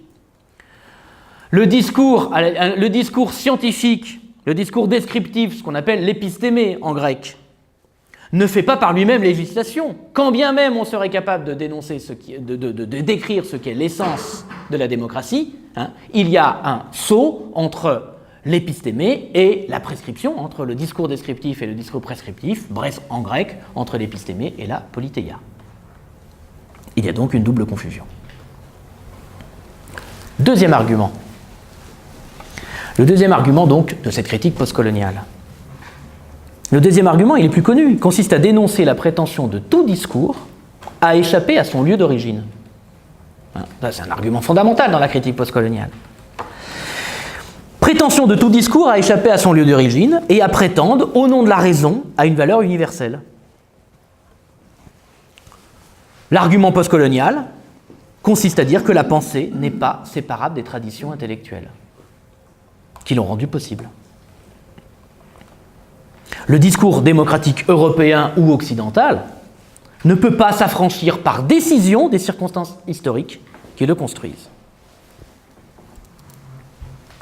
Le discours scientifique, le discours descriptif, ce qu'on appelle l'épistémé en grec, ne fait pas par lui-même législation. Quand bien même on serait capable de dénoncer de décrire ce qu'est l'essence de la démocratie, il y a un saut entre l'épistémé et la prescription, entre le discours descriptif et le discours prescriptif, bref, en grec, entre l'épistémé et la politeia. Il y a donc une double confusion. Deuxième argument. Le deuxième argument, donc, de cette critique postcoloniale. Le deuxième argument, il est plus connu, il consiste à dénoncer la prétention de tout discours à échapper à son lieu d'origine. C'est un argument fondamental dans la critique postcoloniale. Prétention de tout discours à échapper à son lieu d'origine et à prétendre, au nom de la raison, à une valeur universelle. L'argument postcolonial consiste à dire que la pensée n'est pas séparable des traditions intellectuelles qui l'ont rendue possible. Le discours démocratique européen ou occidental ne peut pas s'affranchir par décision des circonstances historiques qui le construisent.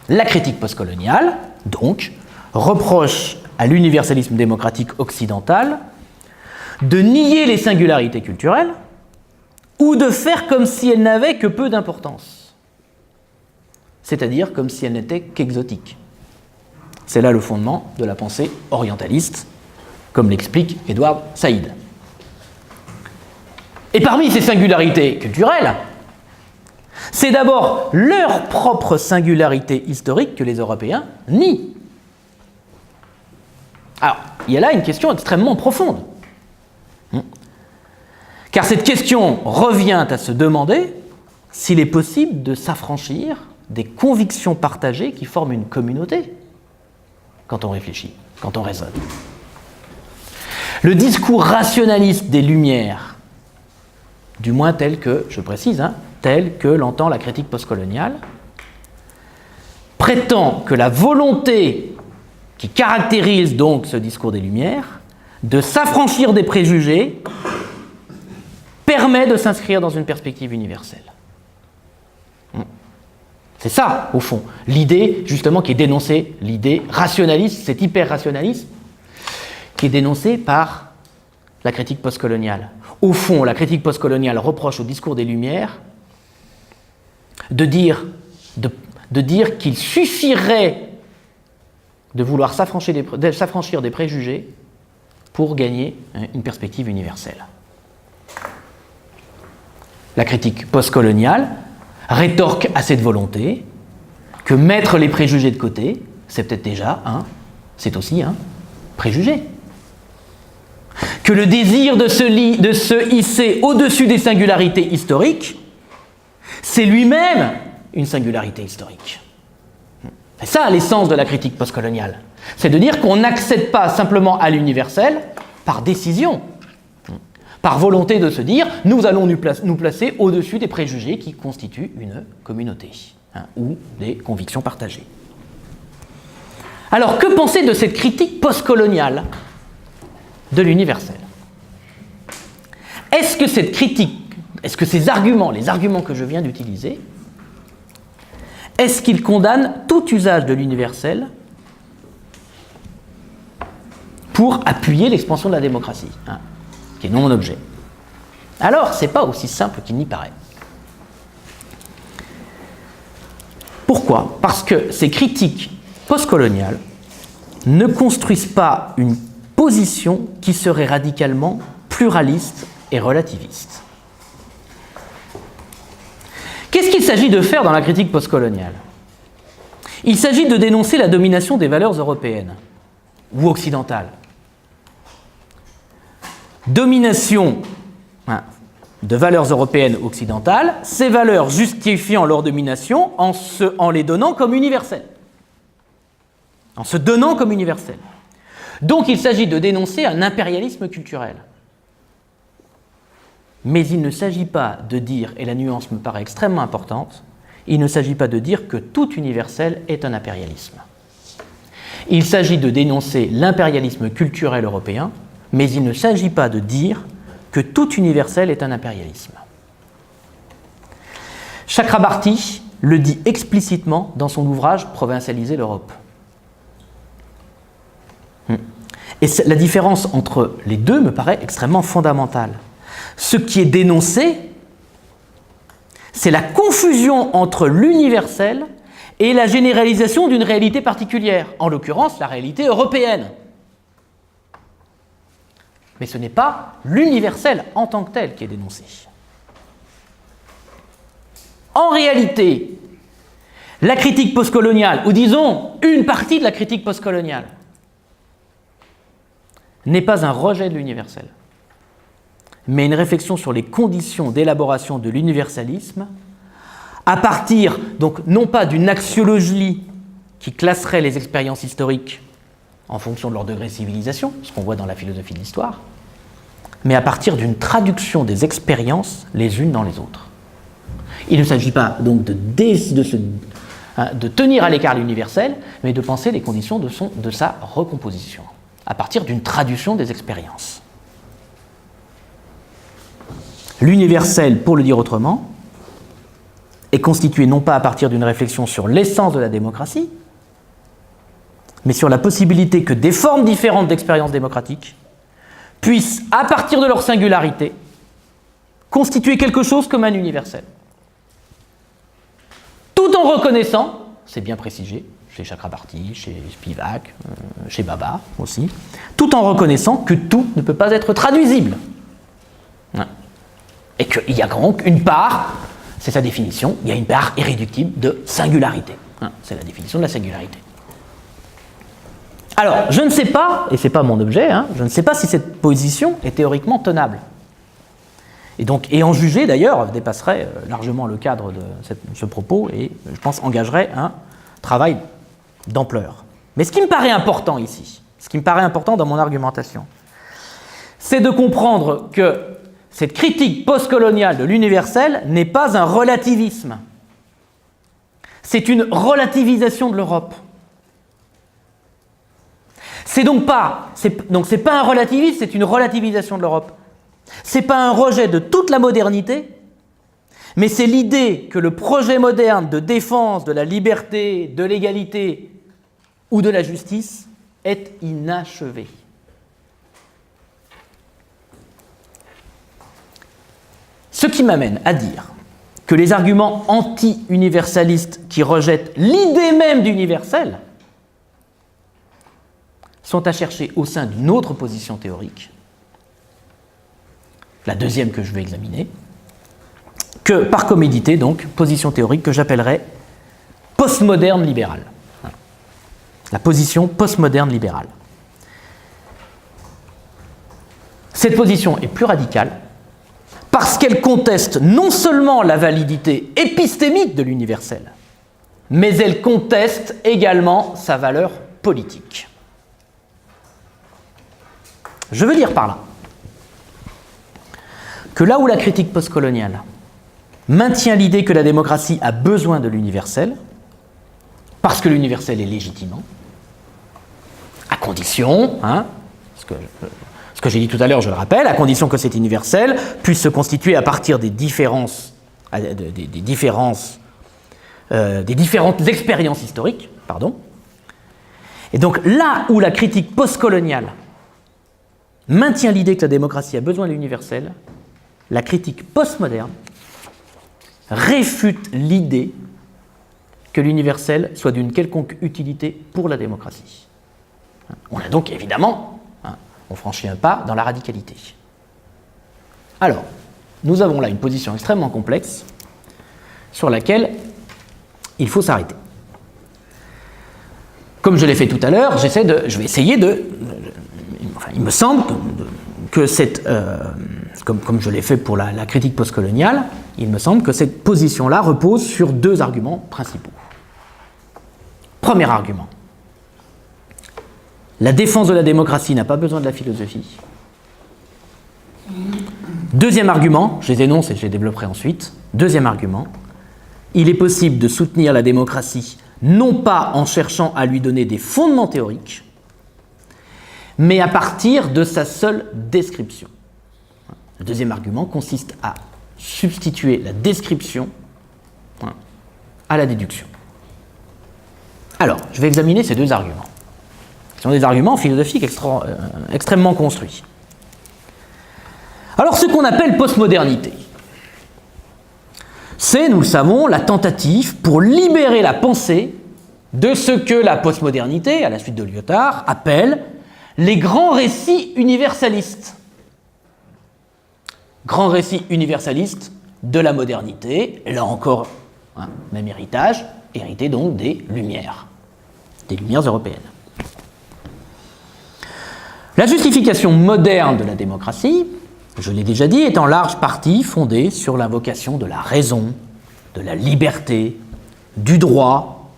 La critique postcoloniale, donc, reproche à l'universalisme démocratique occidental de nier les singularités culturelles ou de faire comme si elles n'avaient que peu d'importance, c'est-à-dire comme si elles n'étaient qu'exotiques. C'est là le fondement de la pensée orientaliste, comme l'explique Edward Said. Et parmi ces singularités culturelles, c'est d'abord leur propre singularité historique que les Européens nient. Alors, il y a là une question extrêmement profonde. Car cette question revient à se demander s'il est possible de s'affranchir des convictions partagées qui forment une communauté, quand on réfléchit, quand on raisonne. Le discours rationaliste des Lumières, du moins tel que, je précise, tel que l'entend la critique postcoloniale, prétend que la volonté qui caractérise donc ce discours des Lumières, de s'affranchir des préjugés, permet de s'inscrire dans une perspective universelle. C'est ça, au fond, l'idée justement qui est dénoncée, l'idée rationaliste, cet hyper-rationalisme, qui est dénoncé par la critique postcoloniale. Au fond, la critique postcoloniale reproche au discours des Lumières de dire qu'il suffirait de vouloir s'affranchir des préjugés pour gagner une perspective universelle. La critique postcoloniale rétorque à cette volonté que mettre les préjugés de côté, c'est peut-être déjà c'est aussi un préjugé. Que le désir de se hisser au-dessus des singularités historiques, c'est lui-même une singularité historique. C'est ça l'essence de la critique postcoloniale. C'est de dire qu'on n'accède pas simplement à l'universel par décision, par volonté de se dire nous allons nous placer au-dessus des préjugés qui constituent une communauté ou des convictions partagées. Alors, que penser de cette critique postcoloniale de l'universel? Est-ce que cette critique, est-ce que ces arguments, les arguments que je viens d'utiliser, est-ce qu'ils condamnent tout usage de l'universel pour appuyer l'expansion de la démocratie, qui est non mon objet? Alors, ce n'est pas aussi simple qu'il n'y paraît. Pourquoi? Parce que ces critiques postcoloniales ne construisent pas une position qui serait radicalement pluraliste et relativiste. Qu'est-ce qu'il s'agit de faire dans la critique postcoloniale? Il s'agit de dénoncer la domination des valeurs européennes ou occidentales. Domination de valeurs européennes occidentales, ces valeurs justifiant leur domination en les donnant comme universelles. En se donnant comme universelles. Donc il s'agit de dénoncer un impérialisme culturel. Mais il ne s'agit pas de dire, et la nuance me paraît extrêmement importante, il ne s'agit pas de dire que tout universel est un impérialisme. Il s'agit de dénoncer l'impérialisme culturel européen, mais il ne s'agit pas de dire que tout universel est un impérialisme. Chakrabarty le dit explicitement dans son ouvrage « Provincialiser l'Europe ». Et la différence entre les deux me paraît extrêmement fondamentale. Ce qui est dénoncé, c'est la confusion entre l'universel et la généralisation d'une réalité particulière, en l'occurrence la réalité européenne. Mais ce n'est pas l'universel en tant que tel qui est dénoncé. En réalité, la critique postcoloniale, ou disons une partie de la critique postcoloniale, n'est pas un rejet de l'universel, mais une réflexion sur les conditions d'élaboration de l'universalisme à partir, donc, non pas d'une axiologie qui classerait les expériences historiques en fonction de leur degré de civilisation, ce qu'on voit dans la philosophie de l'histoire, mais à partir d'une traduction des expériences les unes dans les autres. Il ne s'agit pas donc de tenir à l'écart l'universel, mais de penser les conditions de sa recomposition, à partir d'une traduction des expériences. L'universel, pour le dire autrement, est constitué non pas à partir d'une réflexion sur l'essence de la démocratie, mais sur la possibilité que des formes différentes d'expériences démocratiques puissent, à partir de leur singularité, constituer quelque chose comme un universel. Tout en reconnaissant, c'est bien précisé, chez Chakrabarty, chez Spivak, chez Baba aussi, tout en reconnaissant que tout ne peut pas être traduisible. Et qu'il y a donc une part, c'est sa définition, il y a une part irréductible de singularité. C'est la définition de la singularité. Alors, je ne sais pas, et ce n'est pas mon objet, je ne sais pas si cette position est théoriquement tenable. Et en juger, d'ailleurs, dépasserait largement le cadre de ce propos et, je pense, engagerait un travail d'ampleur. Mais ce qui me paraît important ici, ce qui me paraît important dans mon argumentation, c'est de comprendre que cette critique postcoloniale de l'universel n'est pas un relativisme. C'est une relativisation de l'Europe. C'est pas un relativisme, c'est une relativisation de l'Europe. C'est pas un rejet de toute la modernité, mais c'est l'idée que le projet moderne de défense de la liberté, de l'égalité ou de la justice est inachevé. Ce qui m'amène à dire que les arguments anti-universalistes qui rejettent l'idée même d'universel sont à chercher au sein d'une autre position théorique, la deuxième que je vais examiner, que par commodité, donc, position théorique que j'appellerais postmoderne libérale. La position postmoderne libérale. Cette position est plus radicale parce qu'elle conteste non seulement la validité épistémique de l'universel, mais elle conteste également sa valeur politique. Je veux dire par là que là où la critique postcoloniale maintient l'idée que la démocratie a besoin de l'universel, parce que l'universel est légitimant, à condition, ce que j'ai dit tout à l'heure, je le rappelle, à condition que cet universel puisse se constituer à partir des différentes expériences historiques, Et donc là où la critique postcoloniale maintient l'idée que la démocratie a besoin de l'universel, la critique postmoderne réfute l'idée que l'universel soit d'une quelconque utilité pour la démocratie. On a donc évidemment, on franchit un pas dans la radicalité. Alors, nous avons là une position extrêmement complexe sur laquelle il faut s'arrêter. Comme je l'ai fait tout à l'heure, je vais essayer de... il me semble que comme je l'ai fait pour la critique postcoloniale, il me semble que cette position-là repose sur deux arguments principaux. Premier argument. La défense de la démocratie n'a pas besoin de la philosophie. Deuxième argument, je les énonce et je les développerai ensuite. Deuxième argument, il est possible de soutenir la démocratie non pas en cherchant à lui donner des fondements théoriques, mais à partir de sa seule description. Le deuxième argument consiste à substituer la description à la déduction. Alors, je vais examiner ces deux arguments. Ce sont des arguments philosophiques extrêmement construits. Alors, ce qu'on appelle postmodernité, c'est, nous le savons, la tentative pour libérer la pensée de ce que la postmodernité, à la suite de Lyotard, appelle les grands récits universalistes. Grands récits universalistes de la modernité, et là encore, même héritage, hérité donc des Lumières européennes. La justification moderne de la démocratie, je l'ai déjà dit, est en large partie fondée sur l'invocation de la raison, de la liberté, du droit,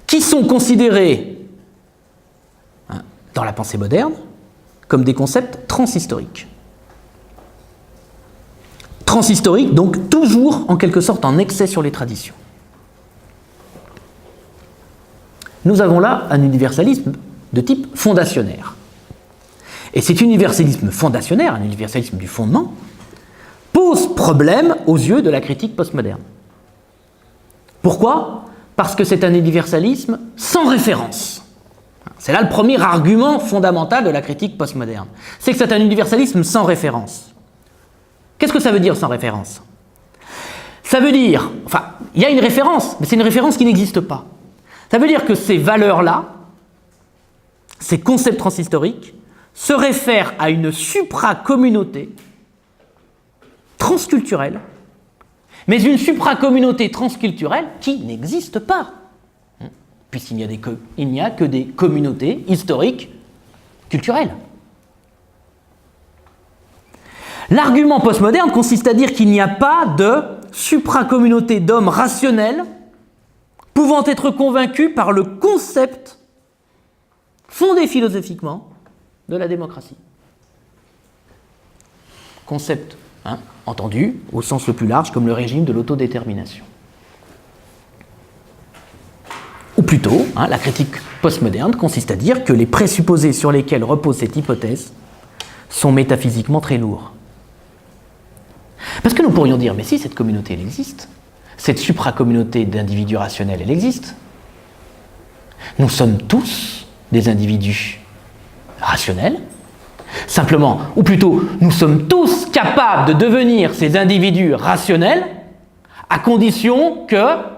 qui sont considérés dans la pensée moderne comme des concepts transhistoriques. Transhistoriques, donc toujours en quelque sorte en excès sur les traditions. Nous avons là un universalisme de type fondationnaire. Et cet universalisme fondationnaire, un universalisme du fondement, pose problème aux yeux de la critique postmoderne. Pourquoi ? Parce que c'est un universalisme sans référence. C'est là le premier argument fondamental de la critique postmoderne. C'est que c'est un universalisme sans référence. Qu'est-ce que ça veut dire sans référence ? Ça veut dire, il y a une référence, mais c'est une référence qui n'existe pas. Ça veut dire que ces valeurs-là, ces concepts transhistoriques, se réfèrent à une supra-communauté transculturelle, mais une supra-communauté transculturelle qui n'existe pas, puisqu'il n'y a que des communautés historiques culturelles. L'argument postmoderne consiste à dire qu'il n'y a pas de supra-communauté d'hommes rationnels pouvant être convaincus par le concept fondé philosophiquement de la démocratie. Concept, entendu au sens le plus large comme le régime de l'autodétermination. Ou plutôt, la critique postmoderne consiste à dire que les présupposés sur lesquels repose cette hypothèse sont métaphysiquement très lourds. Parce que nous pourrions dire, mais si cette communauté elle existe, cette supracommunauté d'individus rationnels elle existe, nous sommes tous des individus rationnels, simplement, ou plutôt, nous sommes tous capables de devenir ces individus rationnels à condition que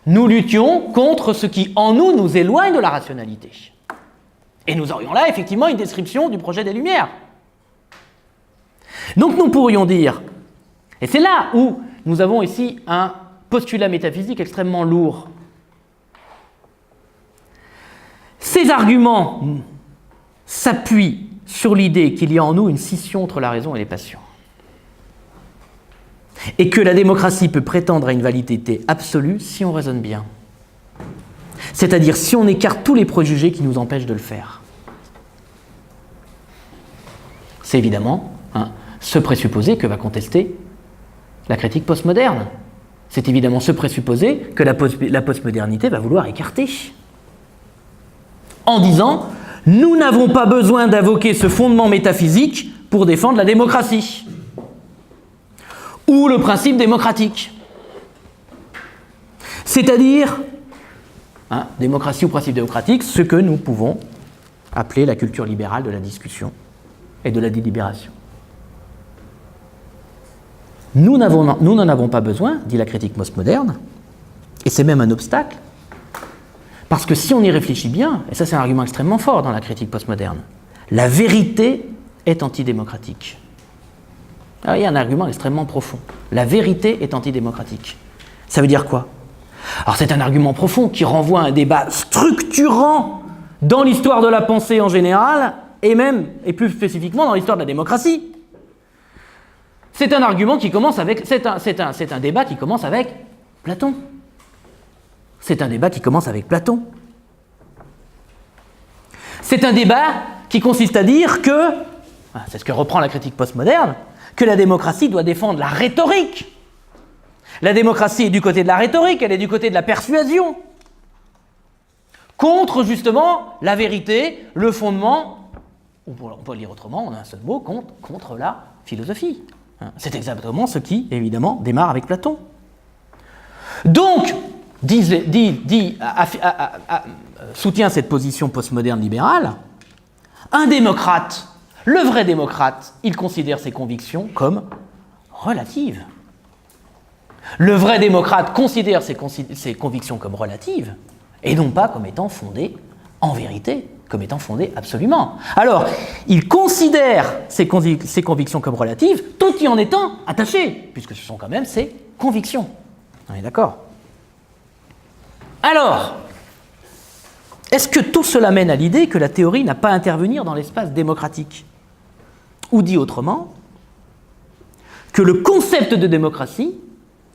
nous luttions contre ce qui en nous éloigne de la rationalité. Et nous aurions là effectivement une description du projet des Lumières. Donc nous pourrions dire, et c'est là où nous avons ici un postulat métaphysique extrêmement lourd. Ces arguments s'appuient sur l'idée qu'il y a en nous une scission entre la raison et les passions. Et que la démocratie peut prétendre à une validité absolue si on raisonne bien. C'est-à-dire si on écarte tous les préjugés qui nous empêchent de le faire. C'est évidemment ce présupposé que va contester la critique postmoderne. C'est évidemment ce présupposé que la postmodernité va vouloir écarter. En disant, nous n'avons pas besoin d'invoquer ce fondement métaphysique pour défendre la démocratie. Ou le principe démocratique. C'est-à-dire, démocratie ou principe démocratique, ce que nous pouvons appeler la culture libérale de la discussion et de la délibération. Nous n'en avons pas besoin, dit la critique postmoderne, et c'est même un obstacle, parce que si on y réfléchit bien, et ça c'est un argument extrêmement fort dans la critique postmoderne, la vérité est antidémocratique. Alors, il y a un argument extrêmement profond. La vérité est antidémocratique. Ça veut dire quoi? Alors c'est un argument profond qui renvoie à un débat structurant dans l'histoire de la pensée en général, et même, et plus spécifiquement, dans l'histoire de la démocratie. C'est un argument qui commence avec... C'est un débat qui commence avec Platon. C'est un débat qui commence avec Platon. C'est un débat qui consiste à dire que, c'est ce que reprend la critique postmoderne, que la démocratie doit défendre la rhétorique. La démocratie est du côté de la rhétorique, elle est du côté de la persuasion. Contre, justement, la vérité, le fondement, on peut le lire autrement, on a un seul mot, contre la philosophie. C'est exactement ce qui, évidemment, démarre avec Platon. Donc, soutient cette position postmoderne libérale, un démocrate, le vrai démocrate, il considère ses convictions comme relatives. Le vrai démocrate considère ses convictions comme relatives, et non pas comme étant fondées en vérité, comme étant fondées absolument. Alors, il considère ses convictions comme relatives, tout y en étant attaché, puisque ce sont quand même ses convictions. On est d'accord? Alors, est-ce que tout cela mène à l'idée que la théorie n'a pas à intervenir dans l'espace démocratique? Ou dit autrement, que le concept de démocratie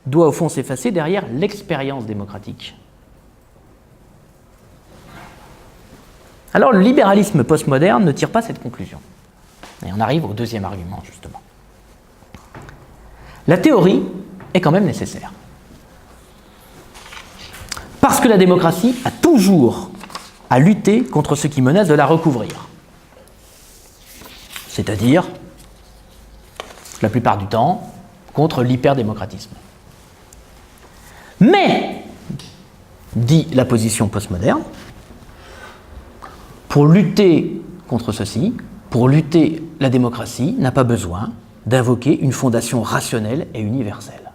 doit au fond s'effacer derrière l'expérience démocratique? Alors le libéralisme postmoderne ne tire pas cette conclusion. Et on arrive au deuxième argument, justement. La théorie est quand même nécessaire. Parce que la démocratie a toujours à lutter contre ce qui menace de la recouvrir. C'est-à-dire, la plupart du temps, contre l'hyperdémocratisme. Mais, dit la position postmoderne, pour lutter contre ceci, pour lutter la démocratie n'a pas besoin d'invoquer une fondation rationnelle et universelle.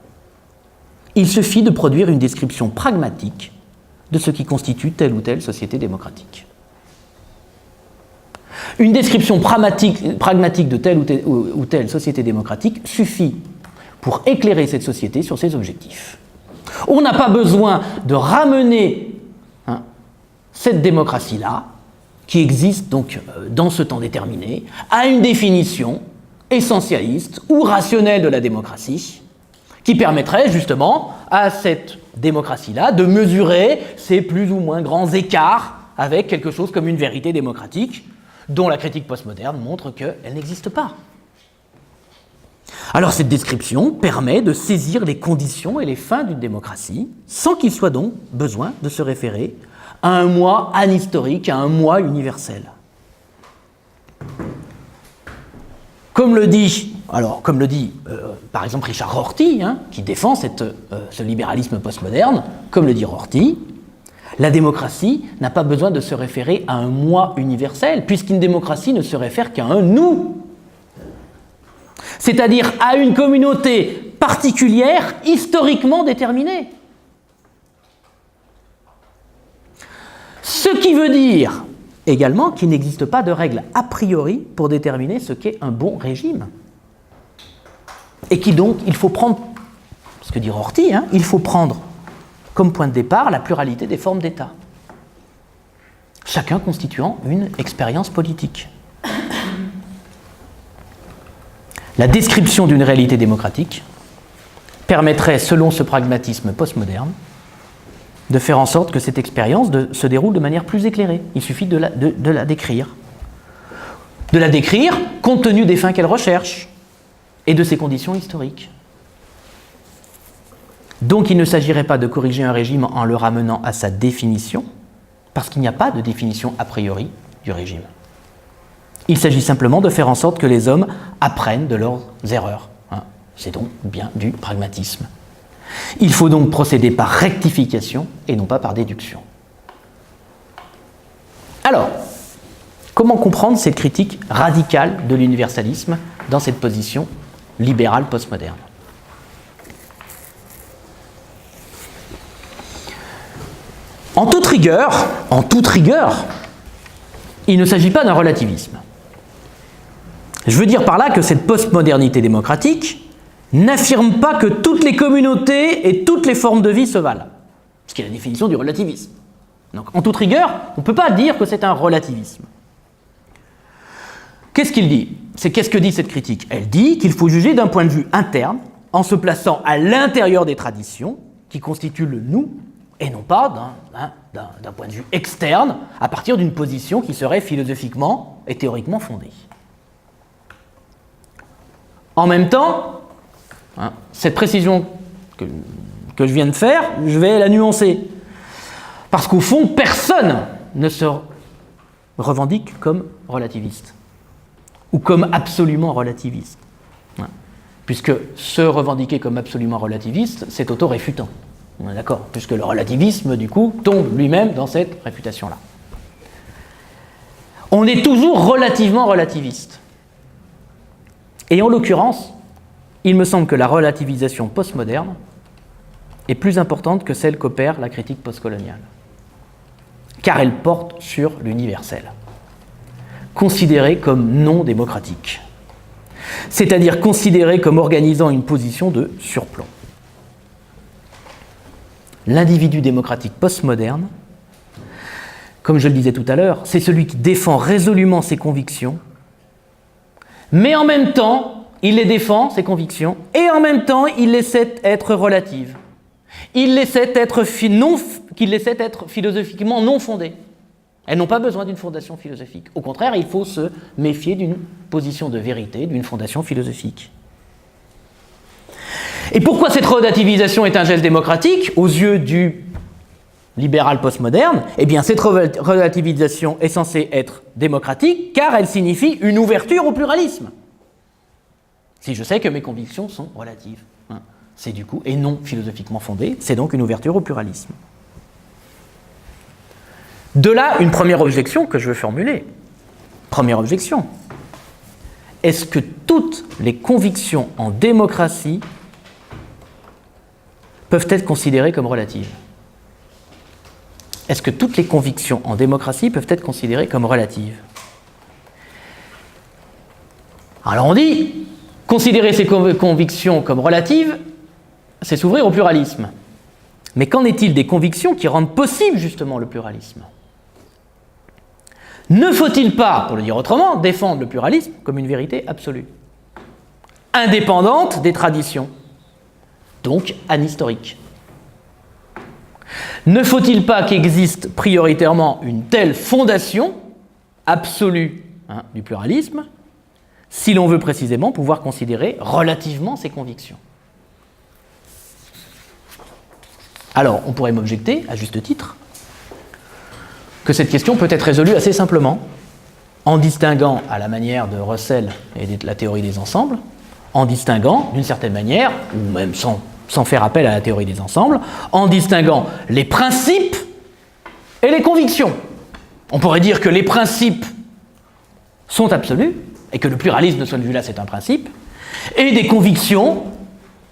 Il suffit de produire une description pragmatique de ce qui constitue telle ou telle société démocratique. Une description pragmatique de telle ou telle société démocratique suffit pour éclairer cette société sur ses objectifs. On n'a pas besoin de ramener cette démocratie-là, qui existe donc dans ce temps déterminé, à une définition essentialiste ou rationnelle de la démocratie, qui permettrait justement à cette démocratie-là de mesurer ses plus ou moins grands écarts avec quelque chose comme une vérité démocratique, dont la critique postmoderne montre qu'elle n'existe pas. Alors cette description permet de saisir les conditions et les fins d'une démocratie, sans qu'il soit donc besoin de se référer à un moi anhistorique, à un moi universel. Comme le dit par exemple Richard Rorty, qui défend ce libéralisme postmoderne, comme le dit Rorty, la démocratie n'a pas besoin de se référer à un moi universel, puisqu'une démocratie ne se réfère qu'à un nous, c'est-à-dire à une communauté particulière, historiquement déterminée. Ce qui veut dire également qu'il n'existe pas de règle a priori pour déterminer ce qu'est un bon régime. Et qui donc, il faut prendre, ce que dit Rorty, il faut prendre comme point de départ la pluralité des formes d'État, chacun constituant une expérience politique. La description d'une réalité démocratique permettrait, selon ce pragmatisme postmoderne, de faire en sorte que cette expérience se déroule de manière plus éclairée. Il suffit de la décrire. De la décrire compte tenu des fins qu'elle recherche et de ses conditions historiques. Donc il ne s'agirait pas de corriger un régime en le ramenant à sa définition, parce qu'il n'y a pas de définition a priori du régime. Il s'agit simplement de faire en sorte que les hommes apprennent de leurs erreurs. C'est donc bien du pragmatisme. Il faut donc procéder par rectification et non pas par déduction. Alors, comment comprendre cette critique radicale de l'universalisme dans cette position libérale postmoderne ? En toute rigueur, il ne s'agit pas d'un relativisme. Je veux dire par là que cette postmodernité démocratique n'affirme pas que toutes les communautés et toutes les formes de vie se valent, ce qui est la définition du relativisme. Donc, en toute rigueur, on ne peut pas dire que c'est un relativisme. Qu'est-ce qu'il dit ? Qu'est-ce que dit cette critique ? Elle dit qu'il faut juger d'un point de vue interne, en se plaçant à l'intérieur des traditions qui constituent le nous, et non pas d'un point de vue externe, à partir d'une position qui serait philosophiquement et théoriquement fondée. En même temps, cette précision que je viens de faire, je vais la nuancer. Parce qu'au fond, personne ne se revendique comme relativiste, ou comme absolument relativiste. Puisque se revendiquer comme absolument relativiste, c'est auto-réfutant. On est d'accord ? Puisque le relativisme, du coup, tombe lui-même dans cette réfutation-là. On est toujours relativement relativiste. Et en l'occurrence, il me semble que la relativisation postmoderne est plus importante que celle qu'opère la critique postcoloniale. Car elle porte sur l'universel, considéré comme non démocratique, c'est-à-dire considéré comme organisant une position de surplomb. L'individu démocratique postmoderne, comme je le disais tout à l'heure, c'est celui qui défend résolument ses convictions, mais en même temps, il les défend, ses convictions, et en même temps, il les sait être relatives. Il les sait être philosophiquement non fondées. Elles n'ont pas besoin d'une fondation philosophique. Au contraire, il faut se méfier d'une position de vérité, d'une fondation philosophique. Et pourquoi cette relativisation est un geste démocratique aux yeux du libéral postmoderne ? Eh bien, cette relativisation est censée être démocratique car elle signifie une ouverture au pluralisme. Si je sais que mes convictions sont relatives, c'est du coup, et non philosophiquement fondées, c'est donc une ouverture au pluralisme. De là, une première objection que je veux formuler. Première objection. Est-ce que toutes les convictions en démocratie peuvent être considérées comme relatives ? Est-ce que toutes les convictions en démocratie peuvent être considérées comme relatives ? Alors on dit, considérer ces convictions comme relatives, c'est s'ouvrir au pluralisme. Mais qu'en est-il des convictions qui rendent possible justement le pluralisme ? Ne faut-il pas, pour le dire autrement, défendre le pluralisme comme une vérité absolue, indépendante des traditions, donc anhistorique ? Ne faut-il pas qu'existe prioritairement une telle fondation absolue du pluralisme, si l'on veut précisément pouvoir considérer relativement ces convictions ? Alors, on pourrait m'objecter, à juste titre, que cette question peut être résolue assez simplement, en distinguant, à la manière de Russell et de la théorie des ensembles, en distinguant d'une certaine manière, ou même sans faire appel à la théorie des ensembles, en distinguant les principes et les convictions. On pourrait dire que les principes sont absolus, et que le pluralisme de ce point de vue-là, c'est un principe, et des convictions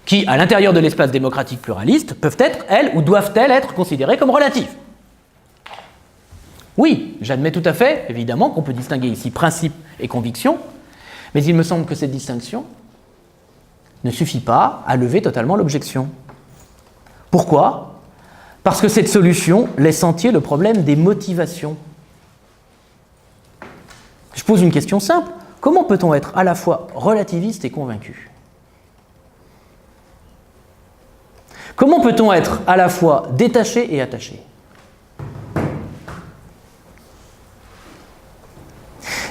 qui, à l'intérieur de l'espace démocratique pluraliste, peuvent être, elles, ou doivent-elles être considérées comme relatives. Oui, j'admets tout à fait, évidemment, qu'on peut distinguer ici principe et conviction, mais il me semble que cette distinction ne suffit pas à lever totalement l'objection. Pourquoi ? Parce que cette solution laisse entier le problème des motivations. Je pose une question simple. Comment peut-on être à la fois relativiste et convaincu ? Comment peut-on être à la fois détaché et attaché ?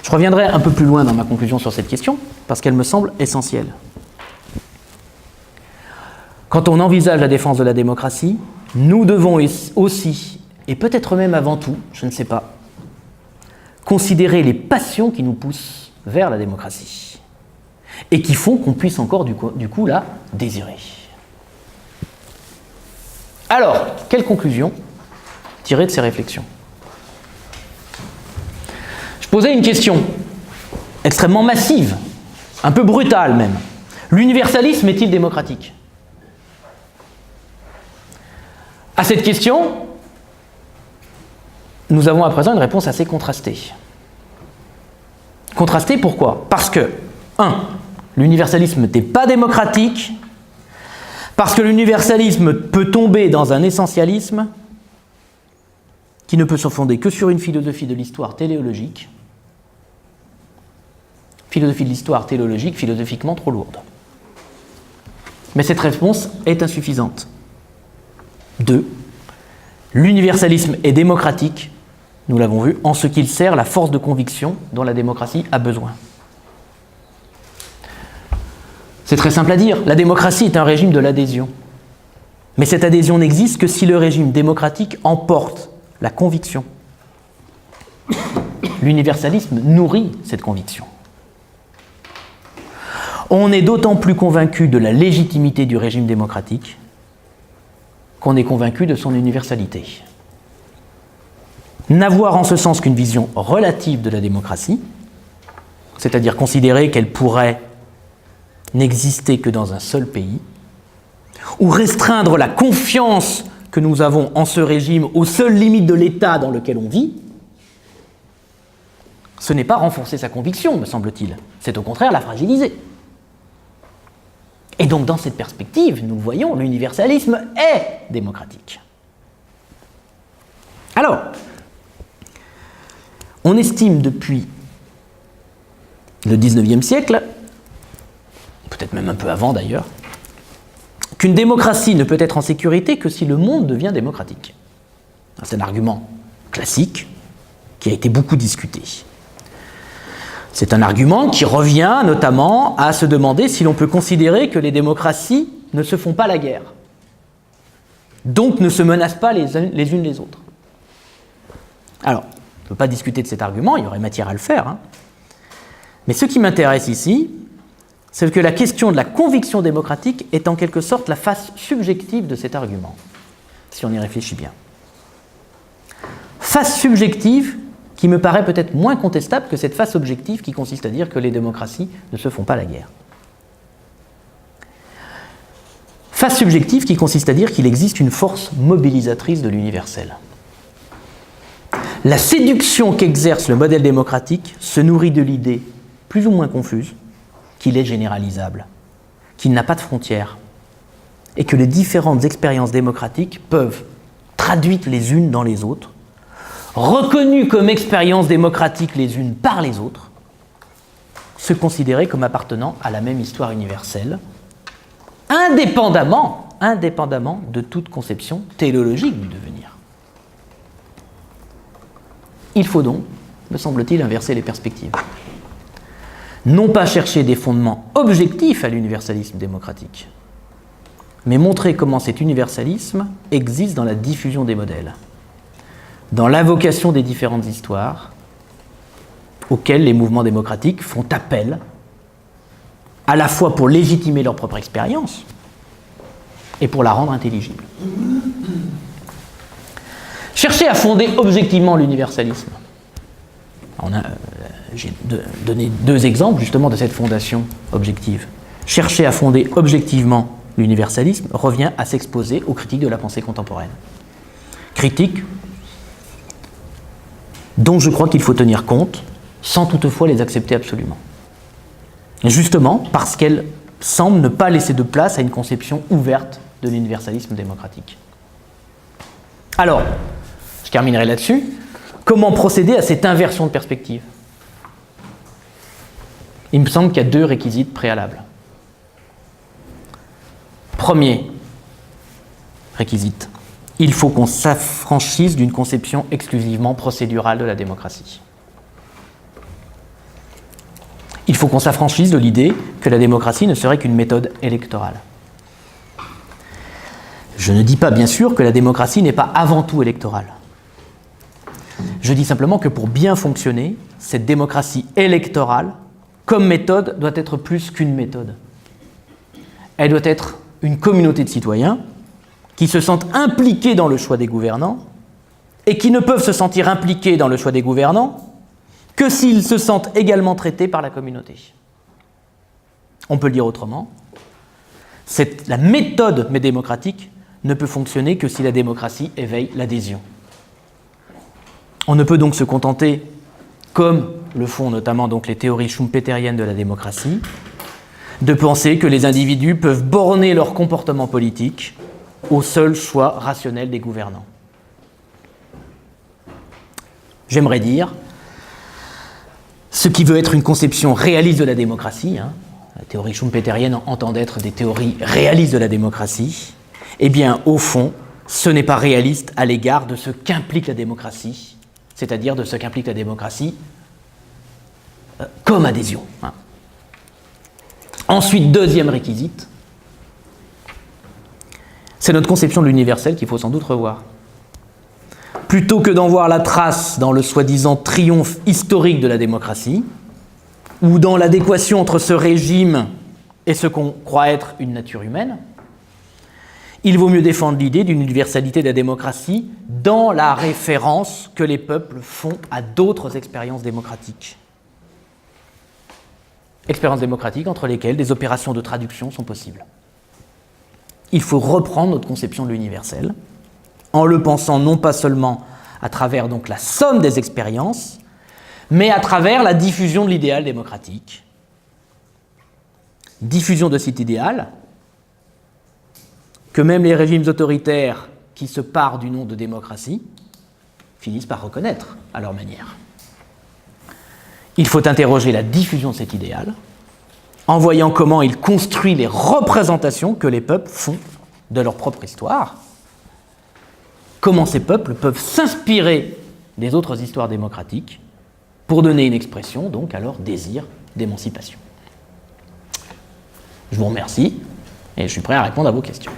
Je reviendrai un peu plus loin dans ma conclusion sur cette question, parce qu'elle me semble essentielle. Quand on envisage la défense de la démocratie, nous devons aussi, et peut-être même avant tout, je ne sais pas, considérer les passions qui nous poussent vers la démocratie et qui font qu'on puisse encore du coup la désirer. Alors, quelle conclusion tirer de ces réflexions ? Je posais une question extrêmement massive, un peu brutale même. L'universalisme est-il démocratique ? À cette question, nous avons à présent une réponse assez contrastée. Contrastée pourquoi ? Parce que, 1. L'universalisme n'est pas démocratique, parce que l'universalisme peut tomber dans un essentialisme qui ne peut se fonder que sur une philosophie de l'histoire téléologique, philosophiquement trop lourde. Mais cette réponse est insuffisante. 2. L'universalisme est démocratique, nous l'avons vu, en ce qu'il sert la force de conviction dont la démocratie a besoin. C'est très simple à dire, la démocratie est un régime de l'adhésion. Mais cette adhésion n'existe que si le régime démocratique emporte la conviction. L'universalisme nourrit cette conviction. On est d'autant plus convaincu de la légitimité du régime démocratique qu'on est convaincu de son universalité. N'avoir en ce sens qu'une vision relative de la démocratie, c'est-à-dire considérer qu'elle pourrait n'exister que dans un seul pays, ou restreindre la confiance que nous avons en ce régime aux seules limites de l'État dans lequel on vit, ce n'est pas renforcer sa conviction, me semble-t-il, c'est au contraire la fragiliser. Et donc dans cette perspective, nous le voyons, l'universalisme est démocratique. Alors, on estime depuis le XIXe siècle, peut-être même un peu avant d'ailleurs, qu'une démocratie ne peut être en sécurité que si le monde devient démocratique. C'est un argument classique qui a été beaucoup discuté. C'est un argument qui revient notamment à se demander si l'on peut considérer que les démocraties ne se font pas la guerre, donc ne se menacent pas les unes les autres. Alors, on ne peut pas discuter de cet argument, il y aurait matière à le faire, hein. Mais ce qui m'intéresse ici, c'est que la question de la conviction démocratique est en quelque sorte la face subjective de cet argument, si on y réfléchit bien. Face subjective qui me paraît peut-être moins contestable que cette face objective qui consiste à dire que les démocraties ne se font pas la guerre. Face subjective qui consiste à dire qu'il existe une force mobilisatrice de l'universel. La séduction qu'exerce le modèle démocratique se nourrit de l'idée, plus ou moins confuse, qu'il est généralisable, qu'il n'a pas de frontières, et que les différentes expériences démocratiques peuvent, traduites les unes dans les autres, reconnues comme expériences démocratiques les unes par les autres, se considérer comme appartenant à la même histoire universelle, indépendamment de toute conception téléologique du devenir. Il faut donc, me semble-t-il, inverser les perspectives. Non pas chercher des fondements objectifs à l'universalisme démocratique, mais montrer comment cet universalisme existe dans la diffusion des modèles. dans l'invocation des différentes histoires auxquelles les mouvements démocratiques font appel, à la fois pour légitimer leur propre expérience et pour la rendre intelligible. Chercher à fonder objectivement l'universalisme. J'ai donné 2 exemples justement de cette fondation objective. Chercher à fonder objectivement l'universalisme revient à s'exposer aux critiques de la pensée contemporaine. Critiques dont je crois qu'il faut tenir compte, sans toutefois les accepter absolument. Justement parce qu'elles semblent ne pas laisser de place à une conception ouverte de l'universalisme démocratique. Alors, je terminerai là-dessus. Comment procéder à cette inversion de perspective ? Il me semble qu'il y a 2 réquisites préalables. Premier réquisite, il faut qu'on s'affranchisse d'une conception exclusivement procédurale de la démocratie. Il faut qu'on s'affranchisse de l'idée que la démocratie ne serait qu'une méthode électorale. Je ne dis pas bien sûr que la démocratie n'est pas avant tout électorale. Je dis simplement que pour bien fonctionner, cette démocratie électorale, comme méthode, doit être plus qu'une méthode. Elle doit être une communauté de citoyens qui se sentent impliqués dans le choix des gouvernants et qui ne peuvent se sentir impliqués dans le choix des gouvernants que s'ils se sentent également traités par la communauté. On peut le dire autrement, la méthode démocratique ne peut fonctionner que si la démocratie éveille l'adhésion. On ne peut donc se contenter, comme le font notamment donc les théories schumpeteriennes de la démocratie, de penser que les individus peuvent borner leur comportement politique au seul choix rationnel des gouvernants. J'aimerais dire, ce qui veut être une conception réaliste de la démocratie, la théorie schumpeterienne entend être des théories réalistes de la démocratie, eh bien, au fond, ce n'est pas réaliste à l'égard de ce qu'implique la démocratie, c'est-à-dire de ce qu'implique la démocratie comme adhésion. Ensuite, deuxième réquisite, c'est notre conception de l'universel qu'il faut sans doute revoir. Plutôt que d'en voir la trace dans le soi-disant triomphe historique de la démocratie, ou dans l'adéquation entre ce régime et ce qu'on croit être une nature humaine, il vaut mieux défendre l'idée d'une universalité de la démocratie dans la référence que les peuples font à d'autres expériences démocratiques. Expériences démocratiques entre lesquelles des opérations de traduction sont possibles. Il faut reprendre notre conception de l'universel en le pensant non pas seulement à travers donc la somme des expériences, mais à travers la diffusion de l'idéal démocratique. Diffusion de cet idéal que même les régimes autoritaires qui se parent du nom de démocratie finissent par reconnaître à leur manière. Il faut interroger la diffusion de cet idéal en voyant comment il construit les représentations que les peuples font de leur propre histoire, comment ces peuples peuvent s'inspirer des autres histoires démocratiques pour donner une expression donc à leur désir d'émancipation. Je vous remercie et je suis prêt à répondre à vos questions.